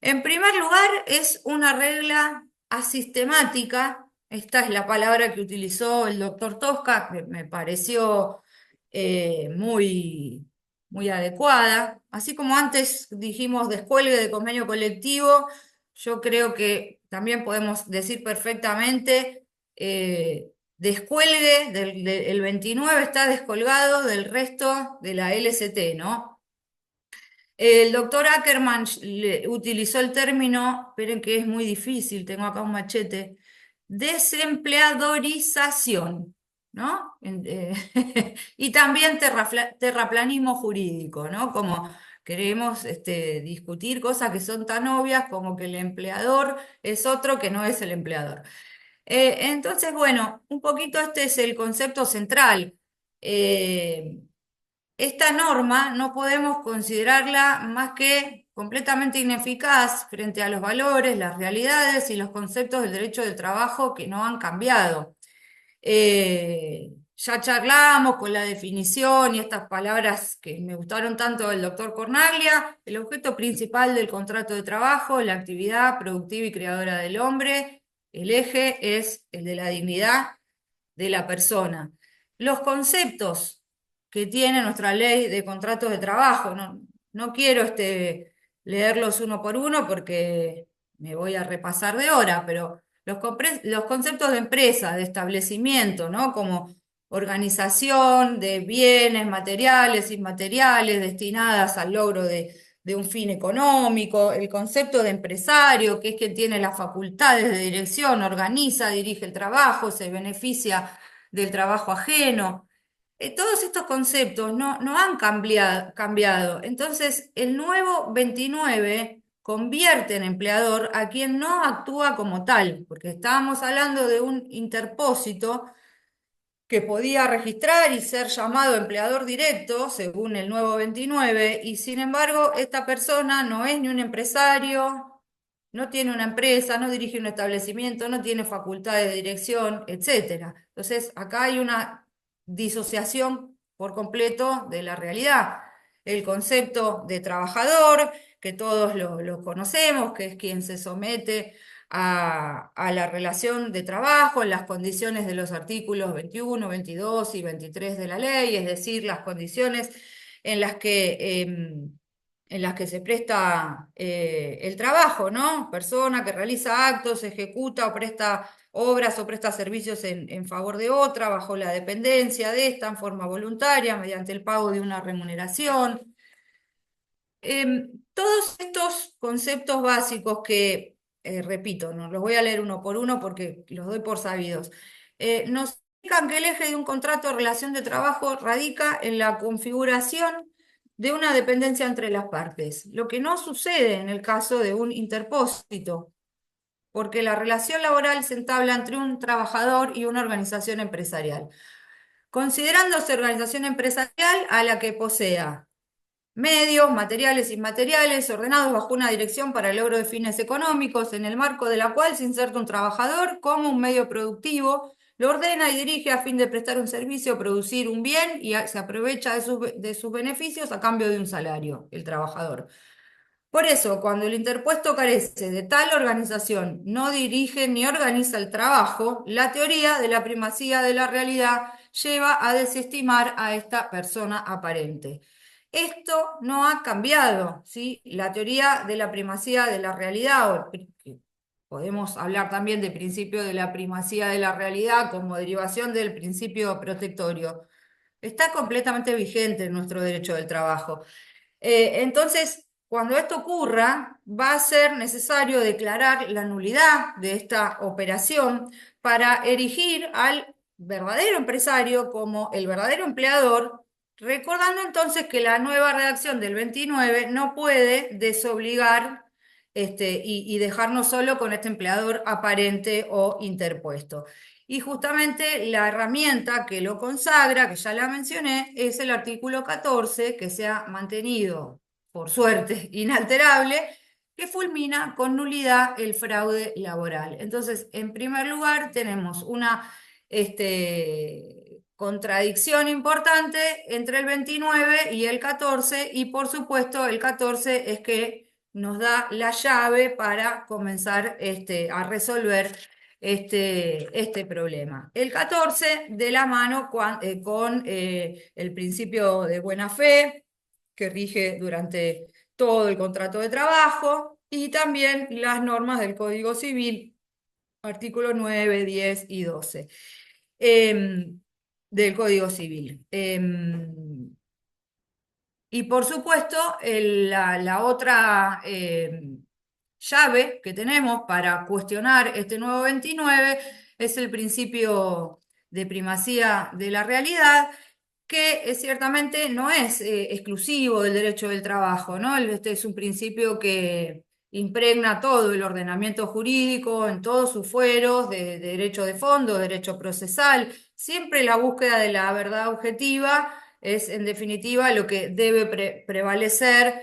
En primer lugar, es una regla asistemática. Esta es la palabra que utilizó el doctor Tosca, que me pareció muy adecuada. Así como antes dijimos descuelgue de convenio colectivo, yo creo que también podemos decir perfectamente descuelgue el 29 está descolgado del resto de la LST, ¿no? El doctor Ackerman utilizó el término, esperen que es muy difícil, tengo acá un machete, desempleadorización, ¿no? Y también terraplanismo jurídico, ¿no? Como queremos discutir cosas que son tan obvias como que el empleador es otro que no es el empleador. Entonces, bueno, un poquito este es el concepto central. Eh, Esta norma no podemos considerarla más que completamente ineficaz frente a los valores, las realidades y los conceptos del derecho del trabajo que no han cambiado. Ya charlamos con la definición y estas palabras que me gustaron tanto del doctor Cornaglia. El objeto principal del contrato de trabajo, la actividad productiva y creadora del hombre. El eje es el de la dignidad de la persona. Los conceptos que tiene nuestra ley de contratos de trabajo, no quiero leerlos uno por uno porque me voy a repasar de hora, pero los conceptos de empresa, de establecimiento, ¿no? Como organización de bienes materiales, inmateriales, destinadas al logro de un fin económico, el concepto de empresario, que es quien tiene las facultades de dirección, organiza, dirige el trabajo, se beneficia del trabajo ajeno. Todos estos conceptos no han cambiado. Entonces, el nuevo 29 convierte en empleador a quien no actúa como tal, porque estábamos hablando de un interpósito que podía registrar y ser llamado empleador directo, según el nuevo 29, y sin embargo, esta persona no es ni un empresario, no tiene una empresa, no dirige un establecimiento, no tiene facultades de dirección, etcétera. Entonces, acá hay una disociación por completo de la realidad. El concepto de trabajador, que todos lo conocemos, que es quien se somete a la relación de trabajo en las condiciones de los artículos 21, 22 y 23 de la ley, es decir, las condiciones en las que se presta el trabajo, ¿no? Persona que realiza actos, ejecuta o presta obras o presta servicios en favor de otra, bajo la dependencia de esta, en forma voluntaria, mediante el pago de una remuneración. Todos estos conceptos básicos que, repito, no los voy a leer uno por uno porque los doy por sabidos, nos indican que el eje de un contrato de relación de trabajo radica en la configuración de una dependencia entre las partes, lo que no sucede en el caso de un interpósito, porque la relación laboral se entabla entre un trabajador y una organización empresarial, considerándose organización empresarial a la que posea medios, materiales, inmateriales, ordenados bajo una dirección para el logro de fines económicos, en el marco de la cual se inserta un trabajador como un medio productivo, lo ordena y dirige a fin de prestar un servicio, producir un bien y se aprovecha de sus beneficios a cambio de un salario, el trabajador. Por eso, cuando el interpuesto carece de tal organización, no dirige ni organiza el trabajo, la teoría de la primacía de la realidad lleva a desestimar a esta persona aparente. Esto no ha cambiado, ¿sí? La teoría de la primacía de la realidad, podemos hablar también del principio de la primacía de la realidad como derivación del principio protectorio, está completamente vigente en nuestro derecho del trabajo. Entonces, cuando esto ocurra, va a ser necesario declarar la nulidad de esta operación para erigir al verdadero empresario como el verdadero empleador, recordando entonces que la nueva redacción del 29 no puede desobligar y dejarnos solo con este empleador aparente o interpuesto. Y justamente la herramienta que lo consagra, que ya la mencioné, es el artículo 14, que se ha mantenido, por suerte, inalterable, que fulmina con nulidad el fraude laboral. Entonces, en primer lugar, tenemos una contradicción importante entre el 29 y el 14, y por supuesto el 14 es que nos da la llave para comenzar a resolver este problema. El 14 de la mano con el principio de buena fe que rige durante todo el contrato de trabajo y también las normas del Código Civil, artículos 9, 10 y 12 em, del Código Civil. Y por supuesto, la otra llave que tenemos para cuestionar este nuevo 29 es el principio de primacía de la realidad, que ciertamente no es exclusivo del derecho del trabajo, ¿no? Este es un principio que impregna todo el ordenamiento jurídico en todos sus fueros, de derecho de fondo, derecho procesal, siempre la búsqueda de la verdad objetiva es en definitiva lo que debe prevalecer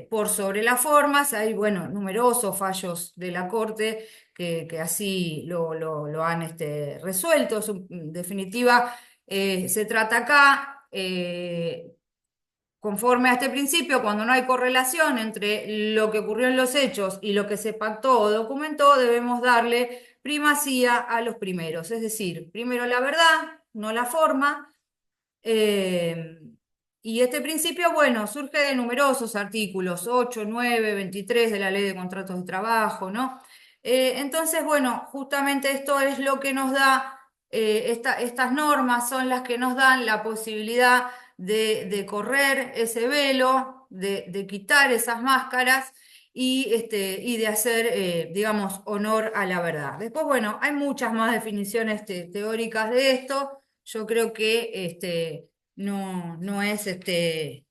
por sobre las formas. Hay, bueno, numerosos fallos de la Corte que así lo han resuelto. En definitiva, se trata acá, conforme a este principio, cuando no hay correlación entre lo que ocurrió en los hechos y lo que se pactó o documentó, debemos darle primacía a los primeros. Es decir, primero la verdad, no la forma. eh, y este principio, bueno, surge de numerosos artículos, 8, 9, 23 de la Ley de Contratos de Trabajo, ¿no? Entonces, bueno, justamente esto es lo que nos da, estas normas son las que nos dan la posibilidad de correr ese velo, de quitar esas máscaras y de hacer, digamos, honor a la verdad. Después, bueno, hay muchas más definiciones teóricas de esto. Yo creo que no es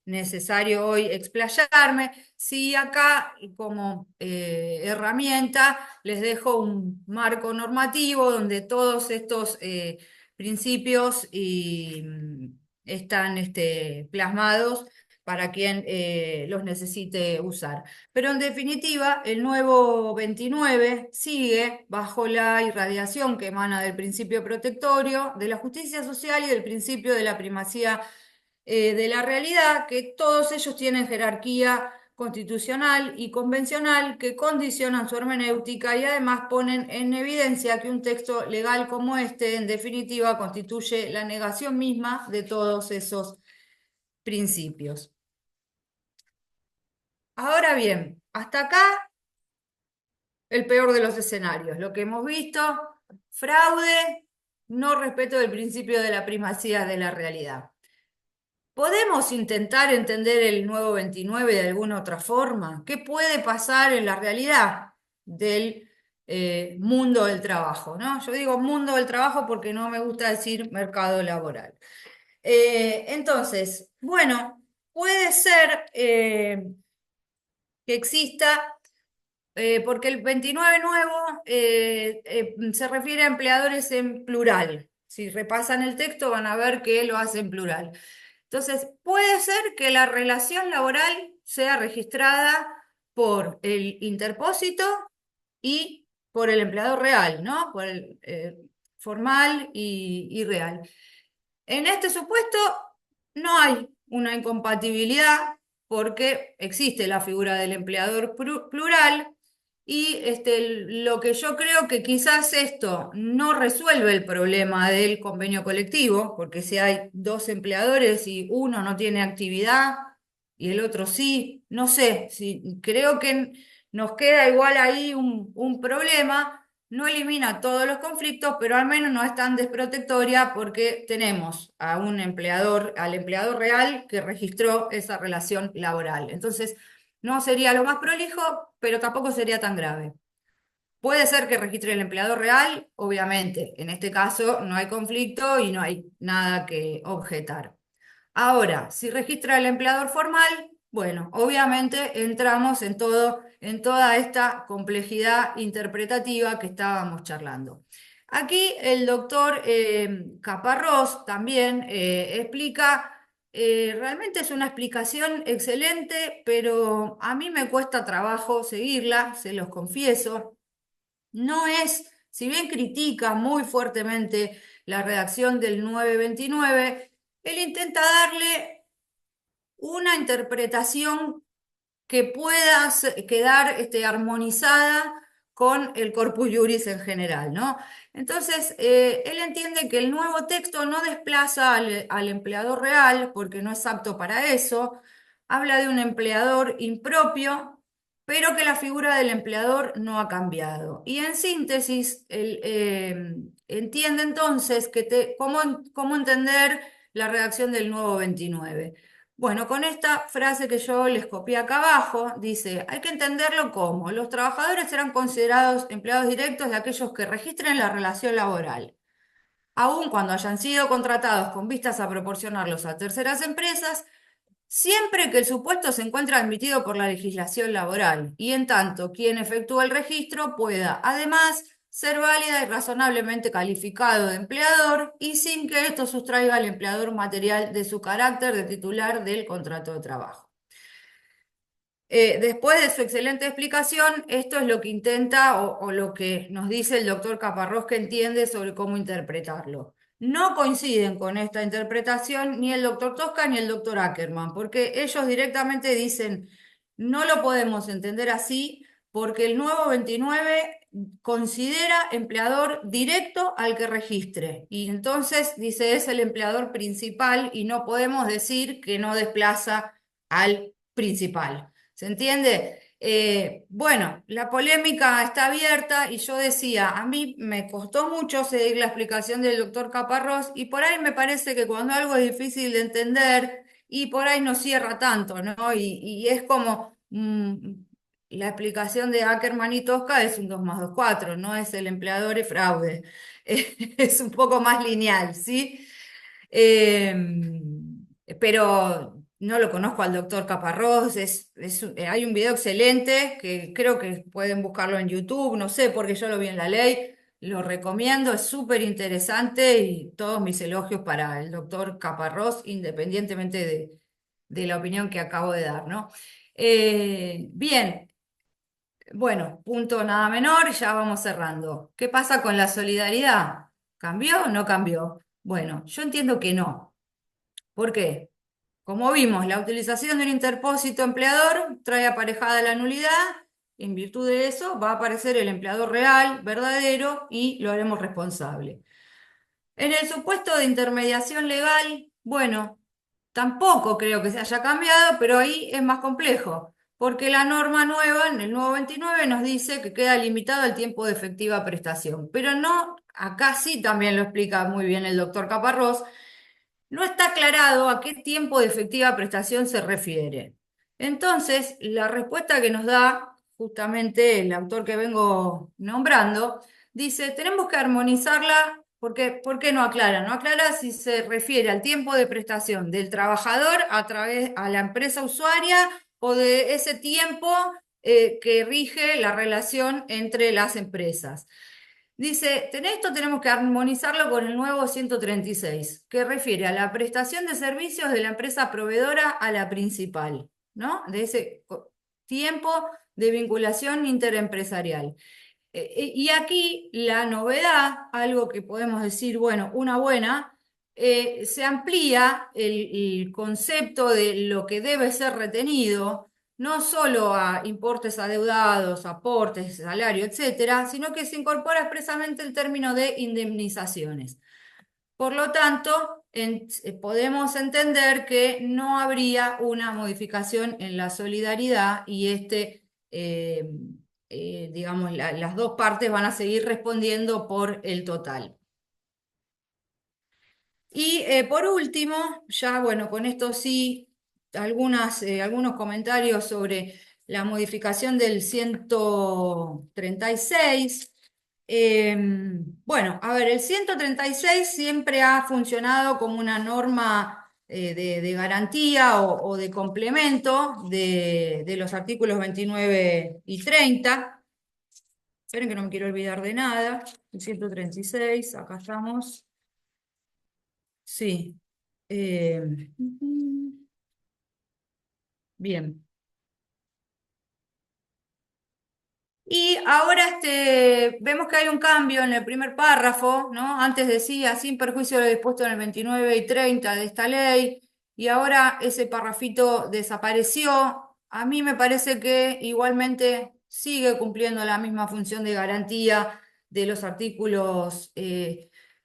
necesario hoy explayarme. Sí, acá como herramienta les dejo un marco normativo donde todos estos principios están plasmados para quien los necesite usar. Pero en definitiva, el nuevo 29 sigue bajo la irradiación que emana del principio protectorio, de la justicia social y del principio de la primacía de la realidad, que todos ellos tienen jerarquía constitucional y convencional que condicionan su hermenéutica y además ponen en evidencia que un texto legal como este, en definitiva, constituye la negación misma de todos esos principios. Ahora bien, hasta acá el peor de los escenarios. Lo que hemos visto, fraude, no respeto del principio de la primacía de la realidad. ¿Podemos intentar entender el nuevo 29 de alguna otra forma? ¿Qué puede pasar en la realidad del mundo del trabajo, ¿no? Yo digo mundo del trabajo porque no me gusta decir mercado laboral. Entonces, bueno, puede ser que exista porque el 29 nuevo se refiere a empleadores en plural. Si repasan el texto van a ver que lo hace en plural. Entonces, puede ser que la relación laboral sea registrada por el interpósito y por el empleador real, ¿no? Por el formal y real. En este supuesto no hay una incompatibilidad porque existe la figura del empleador plural y lo que yo creo que quizás esto no resuelve el problema del convenio colectivo, porque si hay dos empleadores y uno no tiene actividad y el otro sí, no sé, si, creo que nos queda igual ahí un problema. No elimina todos los conflictos, pero al menos no es tan desprotectoria porque tenemos a un empleador, al empleador real que registró esa relación laboral. Entonces, no sería lo más prolijo, pero tampoco sería tan grave. Puede ser que registre el empleador real, obviamente. En este caso no hay conflicto y no hay nada que objetar. Ahora, si registra el empleador formal, bueno, obviamente entramos en toda esta complejidad interpretativa que estábamos charlando. Aquí el doctor Caparrós también explica, realmente es una explicación excelente, pero a mí me cuesta trabajo seguirla, se los confieso. No es, si bien critica muy fuertemente la redacción del 929, él intenta darle una interpretación que pueda quedar armonizada con el corpus juris en general, ¿no? Entonces, él entiende que el nuevo texto no desplaza al empleador real, porque no es apto para eso, habla de un empleador impropio, pero que la figura del empleador no ha cambiado. Y en síntesis, él entiende entonces cómo entender la redacción del nuevo 29. Bueno, con esta frase que yo les copié acá abajo, dice, hay que entenderlo como los trabajadores serán considerados empleados directos de aquellos que registren la relación laboral, aun cuando hayan sido contratados con vistas a proporcionarlos a terceras empresas, siempre que el supuesto se encuentre admitido por la legislación laboral y en tanto quien efectúa el registro pueda, además, ser válida y razonablemente calificado de empleador y sin que esto sustraiga al empleador material de su carácter de titular del contrato de trabajo. Después de su excelente explicación, esto es lo que intenta o lo que nos dice el doctor Caparrós que entiende sobre cómo interpretarlo. No coinciden con esta interpretación ni el doctor Tosca ni el doctor Ackerman, porque ellos directamente dicen, no lo podemos entender así porque el nuevo 29 considera empleador directo al que registre. Y entonces dice, es el empleador principal y no podemos decir que no desplaza al principal. ¿Se entiende? Bueno, la polémica está abierta y yo decía, a mí me costó mucho seguir la explicación del doctor Caparrós y por ahí me parece que cuando algo es difícil de entender y por ahí no cierra tanto, ¿no? Y es como la explicación de Ackerman y Tosca es un 2 más 2 4, no es el empleador y fraude. Es un poco más lineal, ¿sí? Eh, pero no lo conozco al doctor Caparrós, hay un video excelente que creo que pueden buscarlo en YouTube, no sé, porque yo lo vi en la ley, lo recomiendo, es súper interesante y todos mis elogios para el doctor Caparrós, independientemente de la opinión que acabo de dar, ¿no? Bien, bueno, punto nada menor, ya vamos cerrando. ¿Qué pasa con la solidaridad? ¿Cambió o no cambió? Bueno, yo entiendo que no. ¿Por qué? Como vimos, la utilización del interpósito empleador trae aparejada la nulidad. En virtud de eso, va a aparecer el empleador real, verdadero, y lo haremos responsable. En el supuesto de intermediación legal, bueno, tampoco creo que se haya cambiado, pero ahí es más complejo, porque la norma nueva, en el nuevo 29, nos dice que queda limitado el tiempo de efectiva prestación. Pero no, acá sí también lo explica muy bien el doctor Caparrós, no está aclarado a qué tiempo de efectiva prestación se refiere. Entonces, la respuesta que nos da justamente el autor que vengo nombrando, dice, tenemos que armonizarla porque, ¿por qué no aclara? No aclara si se refiere al tiempo de prestación del trabajador a través a la empresa usuaria o de ese tiempo que rige la relación entre las empresas. Dice, esto tenemos que armonizarlo con el nuevo 136, que refiere a la prestación de servicios de la empresa proveedora a la principal, ¿no? De ese tiempo de vinculación interempresarial. Y aquí la novedad, algo que podemos decir, bueno, una buena, se amplía el concepto de lo que debe ser retenido, no solo a importes adeudados, aportes, salario, etcétera, sino que se incorpora expresamente el término de indemnizaciones. Por lo tanto, podemos entender que no habría una modificación en la solidaridad y digamos, las dos partes van a seguir respondiendo por el total. Y por último, ya bueno, con esto sí, algunos comentarios sobre la modificación del 136. Bueno, a ver, el 136 siempre ha funcionado como una norma de garantía o de complemento de los artículos 29 y 30. Esperen que no me quiero olvidar de nada. El 136, acá estamos. Sí. Eh, bien. Y ahora vemos que hay un cambio en el primer párrafo, ¿no? Antes decía, sin perjuicio de lo dispuesto en el 29 y 30 de esta ley, y ahora ese parrafito desapareció. A mí me parece que igualmente sigue cumpliendo la misma función de garantía de los artículos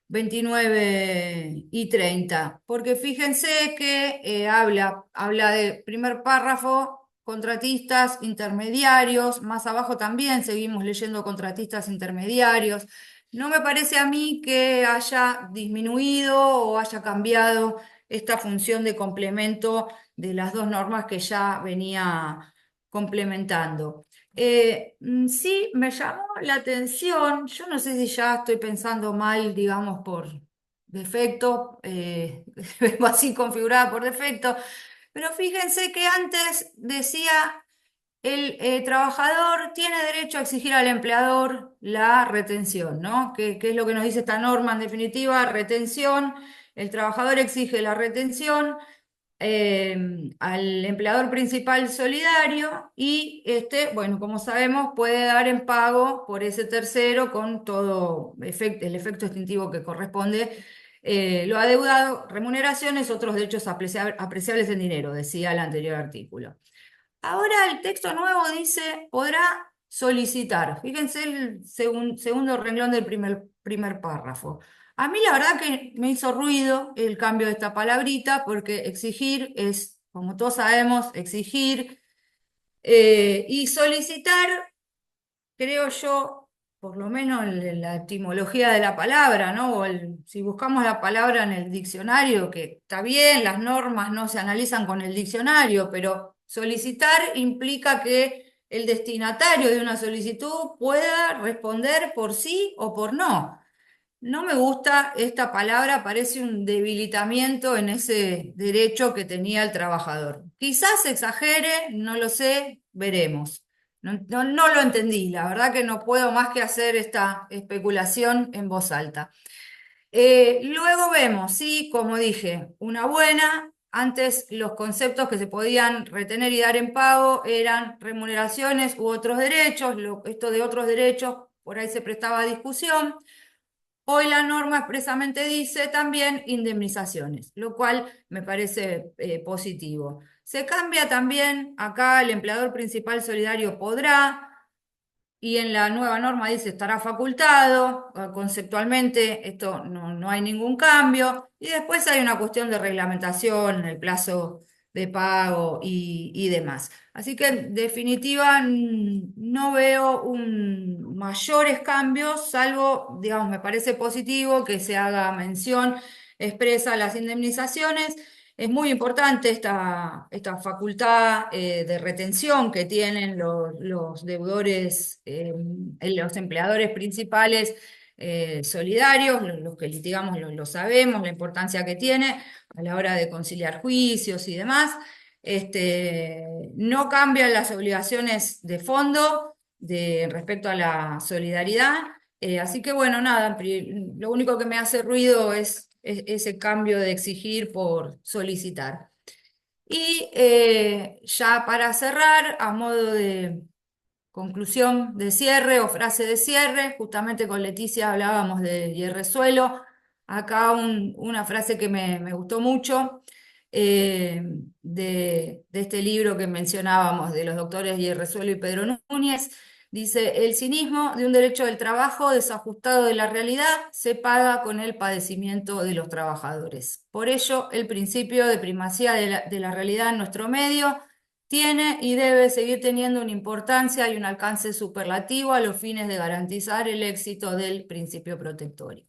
29 y 30, porque fíjense que habla de primer párrafo contratistas intermediarios, más abajo también seguimos leyendo contratistas intermediarios. No me parece a mí que haya disminuido o haya cambiado esta función de complemento de las dos normas que ya venía complementando. Sí, me llamó la atención, yo no sé si ya estoy pensando mal, digamos, por defecto, vengo así configurada por defecto, pero fíjense que antes decía el trabajador tiene derecho a exigir al empleador la retención, ¿no? ¿Qué es lo que nos dice esta norma en definitiva? Retención. El trabajador exige la retención al empleador principal solidario y este, bueno, como sabemos, puede dar en pago por ese tercero con todo el efecto extintivo que corresponde. Lo adeudado, remuneraciones, otros derechos apreciables en dinero, decía el anterior artículo. Ahora el texto nuevo dice, podrá solicitar. Fíjense el segundo renglón del primer párrafo. A mí la verdad que me hizo ruido el cambio de esta palabrita porque exigir es, como todos sabemos, exigir y solicitar, creo yo, por lo menos la etimología de la palabra, ¿no? Si buscamos la palabra en el diccionario, que está bien, las normas no se analizan con el diccionario, pero solicitar implica que el destinatario de una solicitud pueda responder por sí o por no. No me gusta esta palabra, parece un debilitamiento en ese derecho que tenía el trabajador. Quizás exagere, no lo sé, veremos. No lo entendí, la verdad que no puedo más que hacer esta especulación en voz alta. Luego vemos, sí, como dije, una buena. Antes los conceptos que se podían retener y dar en pago eran remuneraciones u otros derechos. Esto de otros derechos por ahí se prestaba a discusión. Hoy la norma expresamente dice también indemnizaciones, lo cual me parece positivo. Se cambia también acá el empleador principal solidario podrá, y en la nueva norma dice estará facultado. Conceptualmente esto no hay ningún cambio. Y después hay una cuestión de reglamentación, en el plazo de pago y demás. Así que en definitiva no veo mayores cambios, salvo, digamos, me parece positivo que se haga mención expresa a las indemnizaciones. Es muy importante esta facultad de retención que tienen los deudores, los empleadores principales solidarios, los que litigamos lo sabemos, la importancia que tiene a la hora de conciliar juicios y demás. No cambian las obligaciones de fondo respecto a la solidaridad. Así que bueno, nada, lo único que me hace ruido es ese cambio de exigir por solicitar. Y ya para cerrar, a modo de conclusión de cierre o frase de cierre, justamente con Leticia hablábamos de Hierrezuelo. Acá una frase que me gustó mucho eh, de este libro que mencionábamos de los doctores Hierrezuelo y Pedro Núñez. Dice, el cinismo de un derecho del trabajo desajustado de la realidad se paga con el padecimiento de los trabajadores. Por ello, el principio de primacía de la realidad en nuestro medio tiene y debe seguir teniendo una importancia y un alcance superlativo a los fines de garantizar el éxito del principio protectorio.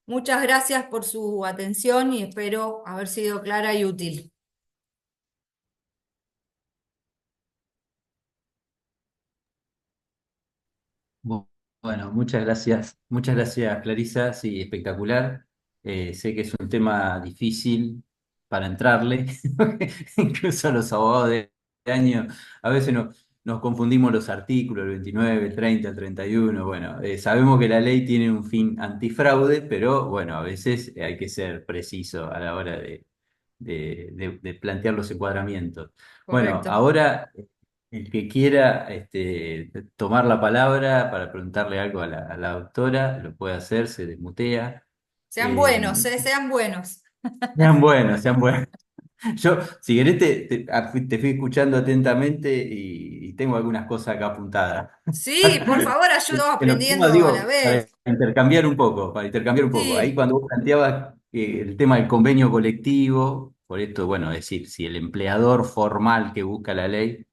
Muchas gracias por su atención y espero haber sido clara y útil. Bu- Bueno, muchas gracias Clarisa, sí, espectacular. Sé que es un tema difícil para entrarle, incluso los abogados de año, a veces nos confundimos los artículos, el 29, el 30, el 31. Bueno, sabemos que la ley tiene un fin antifraude, pero bueno, a veces hay que ser preciso a la hora de plantear los encuadramientos. Bueno, Correcto. ahora el que quiera tomar la palabra para preguntarle algo a la doctora, lo puede hacer, se desmutea. Sean Eh, buenos, sean buenos. Sean buenos, sean buenos. Yo, si querés, te fui escuchando atentamente y tengo algunas cosas acá apuntadas. Sí, por favor, ayudo Que lo pongo, aprendiendo a la digo, para vez. intercambiar un poco, para intercambiar un poco. Ahí Sí, cuando vos planteabas el tema del convenio colectivo, por esto, bueno, es decir, si el empleador formal que busca la ley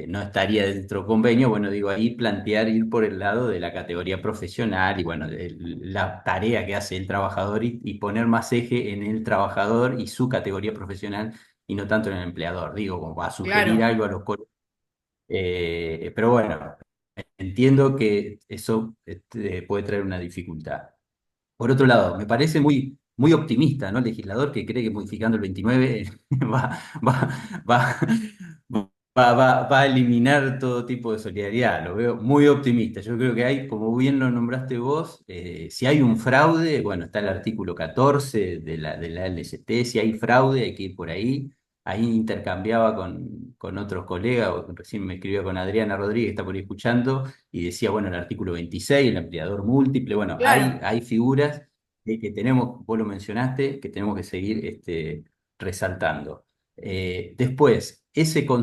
no estaría dentro del convenio. Bueno, digo, ahí plantear ir por el lado de la categoría profesional y bueno, de la tarea que hace el trabajador y poner más eje en el trabajador y su categoría profesional y no tanto en el empleador. Digo, como va a sugerir Claro, algo a los colegas. Pero bueno, entiendo que eso puede traer una dificultad. Por otro lado, me parece muy optimista, ¿no? El legislador que cree que modificando el 29 va, va, va, va a eliminar todo tipo de solidaridad. Lo veo muy optimista. Yo creo que hay, como bien lo nombraste vos, si hay un fraude, bueno, está el artículo 14 de la LST, si hay fraude hay que ir por ahí. Ahí intercambiaba con otros colegas, o recién me escribió con Adriana Rodríguez, que está por ahí escuchando, y decía, bueno, el artículo 26, el empleador múltiple, bueno, claro. hay figuras que tenemos, vos lo mencionaste, que tenemos que seguir resaltando. Después,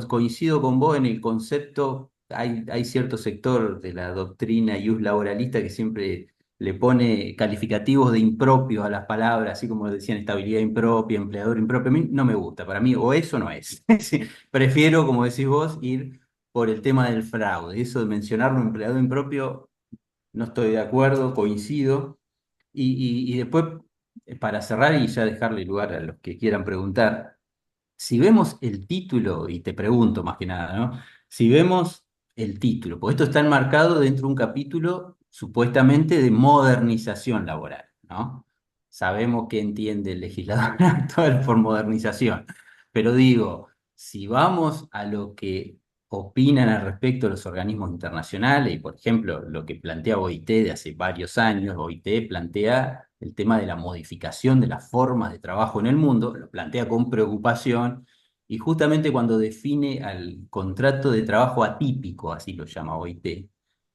coincido con vos en el concepto, hay cierto sector de la doctrina ius laboralista que siempre le pone calificativos de impropios a las palabras, así como decían estabilidad impropia, empleador impropio. A mí no me gusta, para mí o eso no es. Sí, prefiero, como decís vos, ir por el tema del fraude. Eso de mencionarlo empleador impropio, no estoy de acuerdo, coincido. Y después, para cerrar y ya dejarle lugar a los que quieran preguntar, si vemos el título, y te pregunto más que nada, ¿no? Si vemos el título, porque esto está enmarcado dentro de un capítulo supuestamente de modernización laboral, ¿no? Sabemos qué entiende el legislador actual por modernización, pero digo, si vamos a lo que opinan al respecto los organismos internacionales, y por ejemplo, lo que plantea OIT de hace varios años, OIT plantea el tema de la modificación de las formas de trabajo en el mundo, lo plantea con preocupación, y justamente cuando define al contrato de trabajo atípico, así lo llama OIT,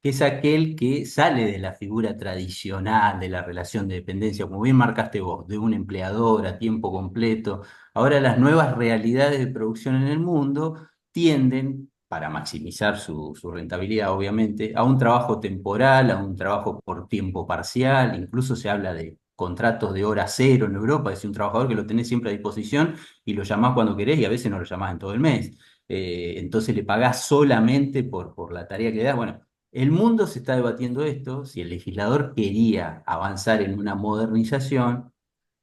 que es aquel que sale de la figura tradicional de la relación de dependencia, como bien marcaste vos, de un empleador a tiempo completo. Ahora las nuevas realidades de producción en el mundo tienden, para maximizar su rentabilidad, obviamente, a un trabajo temporal, a un trabajo por tiempo parcial, incluso se habla de contratos de hora cero en Europa, es decir, un trabajador que lo tenés siempre a disposición y lo llamás cuando querés y a veces no lo llamás en todo el mes. Entonces le pagás solamente por la tarea que das. Bueno, el mundo se está debatiendo esto, si el legislador quería avanzar en una modernización,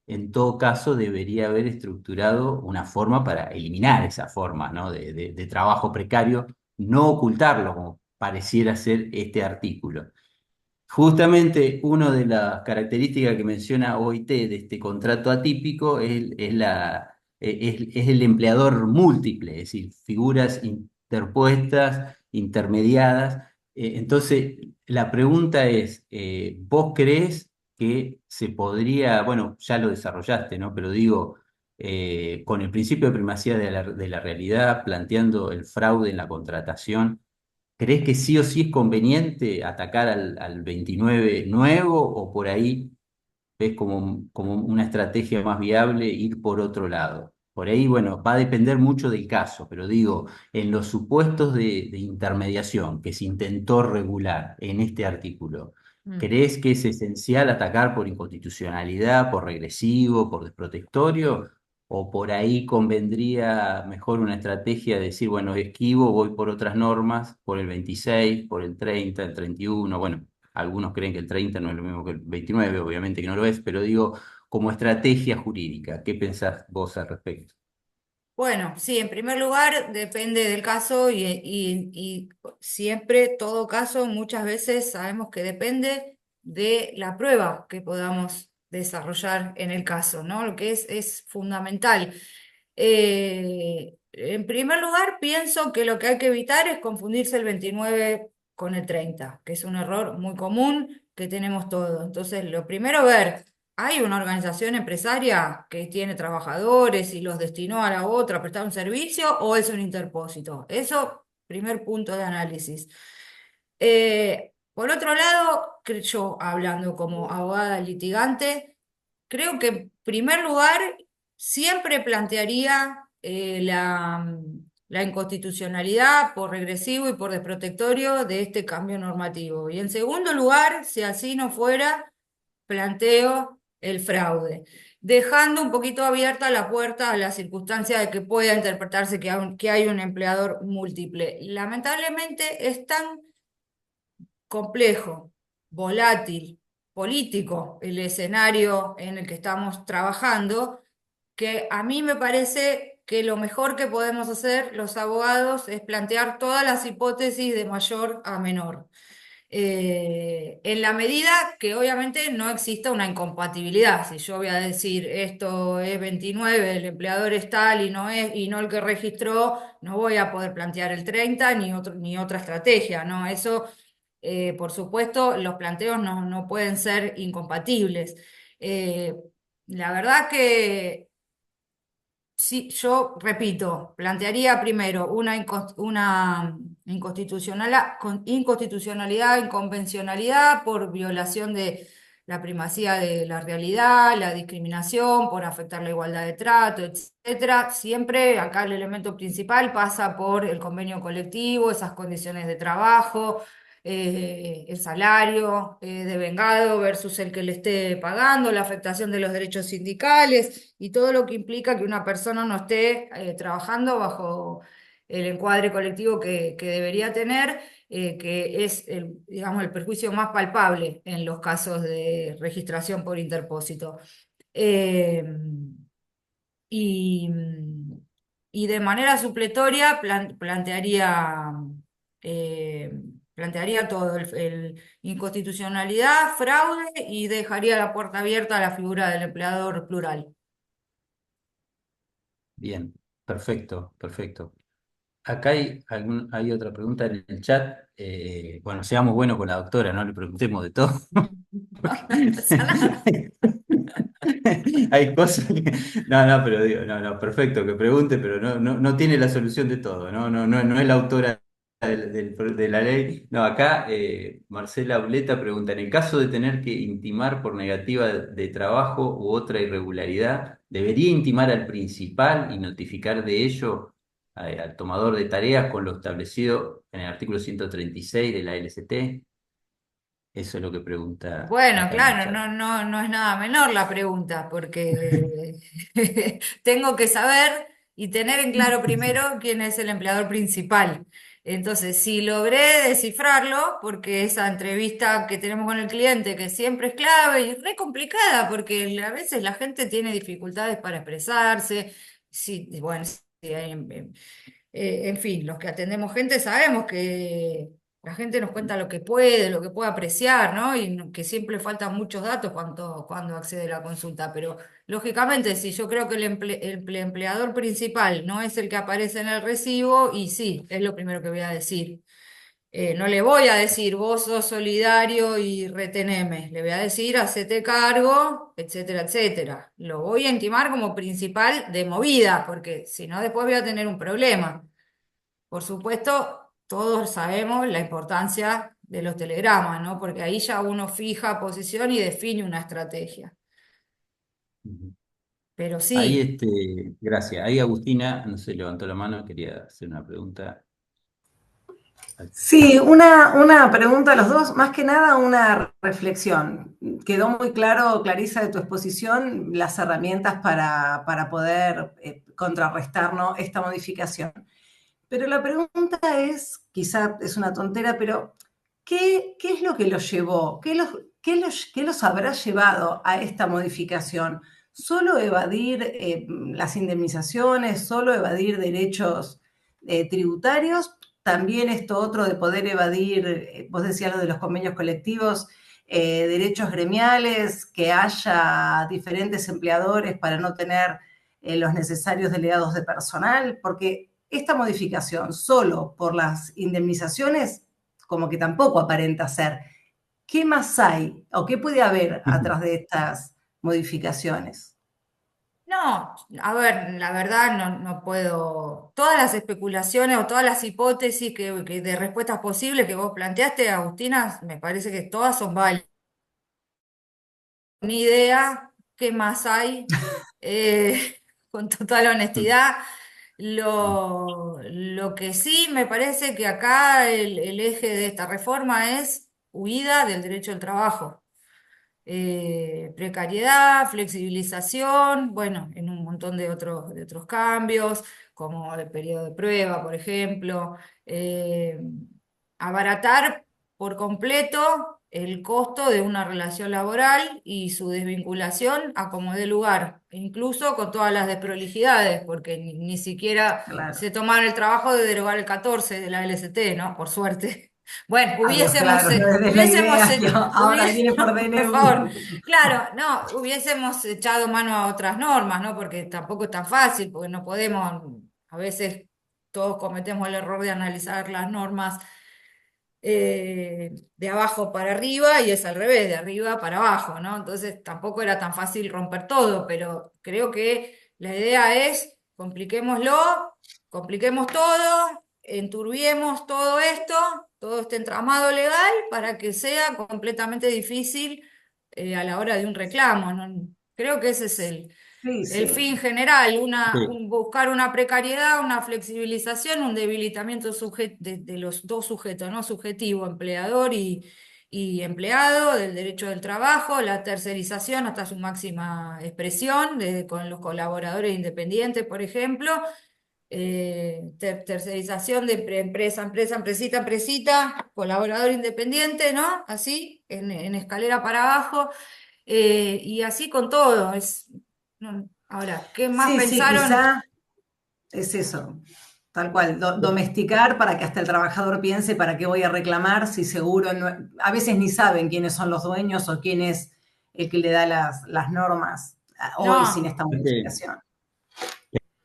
en todo caso debería haber estructurado una forma para eliminar esa forma, ¿no? de trabajo precario, no ocultarlo como pareciera ser este artículo. Justamente una de las características que menciona OIT de este contrato atípico es el empleador múltiple, es decir, figuras interpuestas, intermediadas. Entonces, la pregunta es, ¿vos crees que se podría, bueno, ya lo desarrollaste, ¿no? Pero digo, con el principio de primacía de la realidad, planteando el fraude en la contratación, ¿crees que sí o sí es conveniente atacar al 29 nuevo o por ahí ves como una estrategia más viable ir por otro lado? Por ahí, bueno, va a depender mucho del caso, pero digo, en los supuestos de intermediación que se intentó regular en este artículo, Mm. ¿crees que es esencial atacar por inconstitucionalidad, por regresivo, por desprotectorio? ¿O por ahí convendría mejor una estrategia de decir, bueno, esquivo, voy por otras normas, por el 26, por el 30, el 31? Bueno, algunos creen que el 30 no es lo mismo que el 29, obviamente que no lo es, pero digo, como estrategia jurídica, ¿qué pensás vos al respecto? Bueno, sí, en primer lugar depende del caso y siempre, todo caso, muchas veces sabemos que depende de la prueba que podamos desarrollar en el caso, ¿no? Lo que es fundamental. En primer lugar, pienso que lo que hay que evitar es confundirse el 29 con el 30, que es un error muy común que tenemos todos. Entonces, lo primero, ver. ¿Hay una organización empresaria que tiene trabajadores y los destinó a la otra a prestar un servicio o es un interpósito? Eso, primer punto de análisis. Por otro lado, yo hablando como abogada litigante, creo que en primer lugar siempre plantearía la inconstitucionalidad por regresivo y por desprotectorio de este cambio normativo. Y en segundo lugar, si así no fuera, planteo el fraude. dejando un poquito abierta la puerta a la circunstancia de que pueda interpretarse que hay un empleador múltiple. Lamentablemente es tan complejo, volátil, político el escenario en el que estamos trabajando, que a mí me parece que lo mejor que podemos hacer los abogados es plantear todas las hipótesis de mayor a menor. En la medida que obviamente no exista una incompatibilidad. Si yo voy a decir esto es 29, el empleador es tal y no es, y no el que registró, no voy a poder plantear el 30 ni otra estrategia, ¿no? Eso, por supuesto, los planteos no pueden ser incompatibles. Eh, la verdad que sí, yo repito, plantearía primero una inconstitucionalidad, inconvencionalidad por violación de la primacía de la realidad, la discriminación, por afectar la igualdad de trato, etcétera. Siempre acá el elemento principal pasa por el convenio colectivo, esas condiciones de trabajo, el salario devengado versus el que le esté pagando, la afectación de los derechos sindicales y todo lo que implica que una persona no esté trabajando bajo el encuadre colectivo que debería tener, que es digamos, el perjuicio más palpable en los casos de registración por interpósito. Eh, y, y de manera supletoria eh, plantearía todo, inconstitucionalidad, fraude y dejaría la puerta abierta a la figura del empleador plural. Bien, perfecto, perfecto. Acá hay otra pregunta en el chat. Bueno, seamos buenos con la doctora, no le preguntemos de todo. No pasa nada. Hay cosas que... No, no, pero digo, no, no, perfecto que pregunte, pero no tiene la solución de todo, no es la autora de la ley. No, acá Marcela Auleta pregunta, en el caso de tener que intimar por negativa de trabajo u otra irregularidad, ¿debería intimar al principal y notificar de ello al tomador de tareas con lo establecido en el artículo 136 de la LCT? Eso es lo que pregunta Bueno, acá en el claro, chat. no es nada menor la pregunta, porque tengo que saber y tener en claro primero quién es el empleador principal. Entonces, si logré descifrarlo, porque esa entrevista que tenemos con el cliente, que siempre es clave y es re complicada, porque a veces la gente tiene dificultades para expresarse, sí, bueno, sí, en fin, los que atendemos gente sabemos que la gente nos cuenta lo que puede apreciar, ¿no? Y que siempre faltan muchos datos cuando accede a la consulta. Pero lógicamente, si yo creo que el empleador principal no es el que aparece en el recibo, y sí, es lo primero que voy a decir. No le voy a decir vos sos solidario y reteneme, le voy a decir hacete cargo, etcétera, etcétera. Lo voy a intimar como principal de movida, porque si no después voy a tener un problema. Por supuesto, todos sabemos la importancia de los telegramas, ¿no? Porque ahí ya uno fija posición y define una estrategia. Pero Ahí, sí, gracias. Ahí Agustina, no sé, levantó la mano, quería hacer una pregunta. Sí, una pregunta a los dos, más que nada una reflexión. Quedó muy claro, Clarisa, de tu exposición, las herramientas para poder contrarrestar, ¿no?, esta modificación. Pero la pregunta es, quizá es una tontera, pero ¿qué es lo que los llevó? ¿Qué los habrá llevado a esta modificación? ¿Solo evadir las indemnizaciones? ¿Solo evadir derechos tributarios? También esto otro de poder evadir, vos decías lo de los convenios colectivos, derechos gremiales, que haya diferentes empleadores para no tener los necesarios delegados de personal, porque esta modificación solo por las indemnizaciones como que tampoco aparenta ser. ¿Qué más hay o qué puede haber atrás de estas modificaciones? no, a ver, la verdad no puedo. Todas las especulaciones o todas las hipótesis que de respuestas posibles que vos planteaste, Agustina, me parece que todas son válidas. Ni idea qué más hay, con total honestidad. Lo que sí me parece que acá el eje de esta reforma es huida del derecho al trabajo. precariedad, flexibilización, bueno, en un montón de otros cambios, como el periodo de prueba, por ejemplo, abaratar por completo el costo de una relación laboral y su desvinculación a como dé lugar, incluso con todas las desprolijidades, porque ni siquiera Claro. se tomaron el trabajo de derogar el 14 de la LST, ¿no? Por suerte. Bueno, Adiós, claro, no es la hubiésemos, idea que ahora viene por por favor, DNU. claro, no, hubiésemos echado mano a otras normas, ¿no? Porque tampoco es tan fácil, porque no podemos, a veces todos cometemos el error de analizar las normas de abajo para arriba y es al revés, de arriba para abajo, ¿no? Entonces tampoco era tan fácil romper todo, pero creo que la idea es compliquémoslo, compliquemos todo, enturbiemos todo esto, todo este entramado legal para que sea completamente difícil a la hora de un reclamo, ¿no? Creo que ese es Sí, el sí. fin general, Sí. buscar una precariedad, una flexibilización, un debilitamiento de los dos sujetos, ¿no? Subjetivo, empleador y empleado, del derecho del trabajo, la tercerización hasta su máxima expresión, con los colaboradores independientes, por ejemplo, tercerización de empresa, empresa, empresita, empresita, colaborador independiente, ¿no? Así, en escalera para abajo. Y así con todo. Ahora, ¿qué más Sí, sí, pensaron? quizá es eso, tal cual, domesticar para que hasta el trabajador piense para qué voy a reclamar si seguro a veces ni saben quiénes son los dueños o quién es el que le da las normas hoy sin No, esta modificación.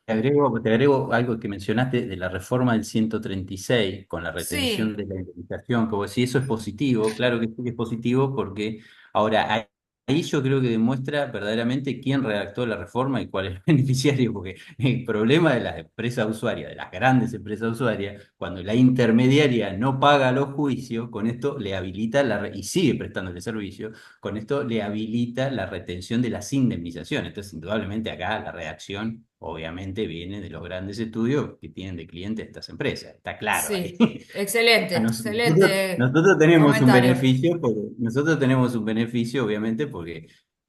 Te agrego algo que mencionaste de la reforma del 136 con la retención sí, de la indemnización, que vos decís, eso es positivo, claro que sí que es positivo porque ahora ahí yo creo que demuestra verdaderamente quién redactó la reforma y cuál es el beneficiario, porque el problema de las empresas usuarias, de las grandes empresas usuarias, cuando la intermediaria no paga los juicios, con esto le habilita y sigue prestándole servicio, con esto le habilita la retención de las indemnizaciones. Entonces, indudablemente acá la reacción obviamente viene de los grandes estudios que tienen de clientes estas empresas. Está claro ahí. sí. Excelente, excelente Nosotros tenemos un comentario. beneficio, nosotros tenemos un beneficio, obviamente,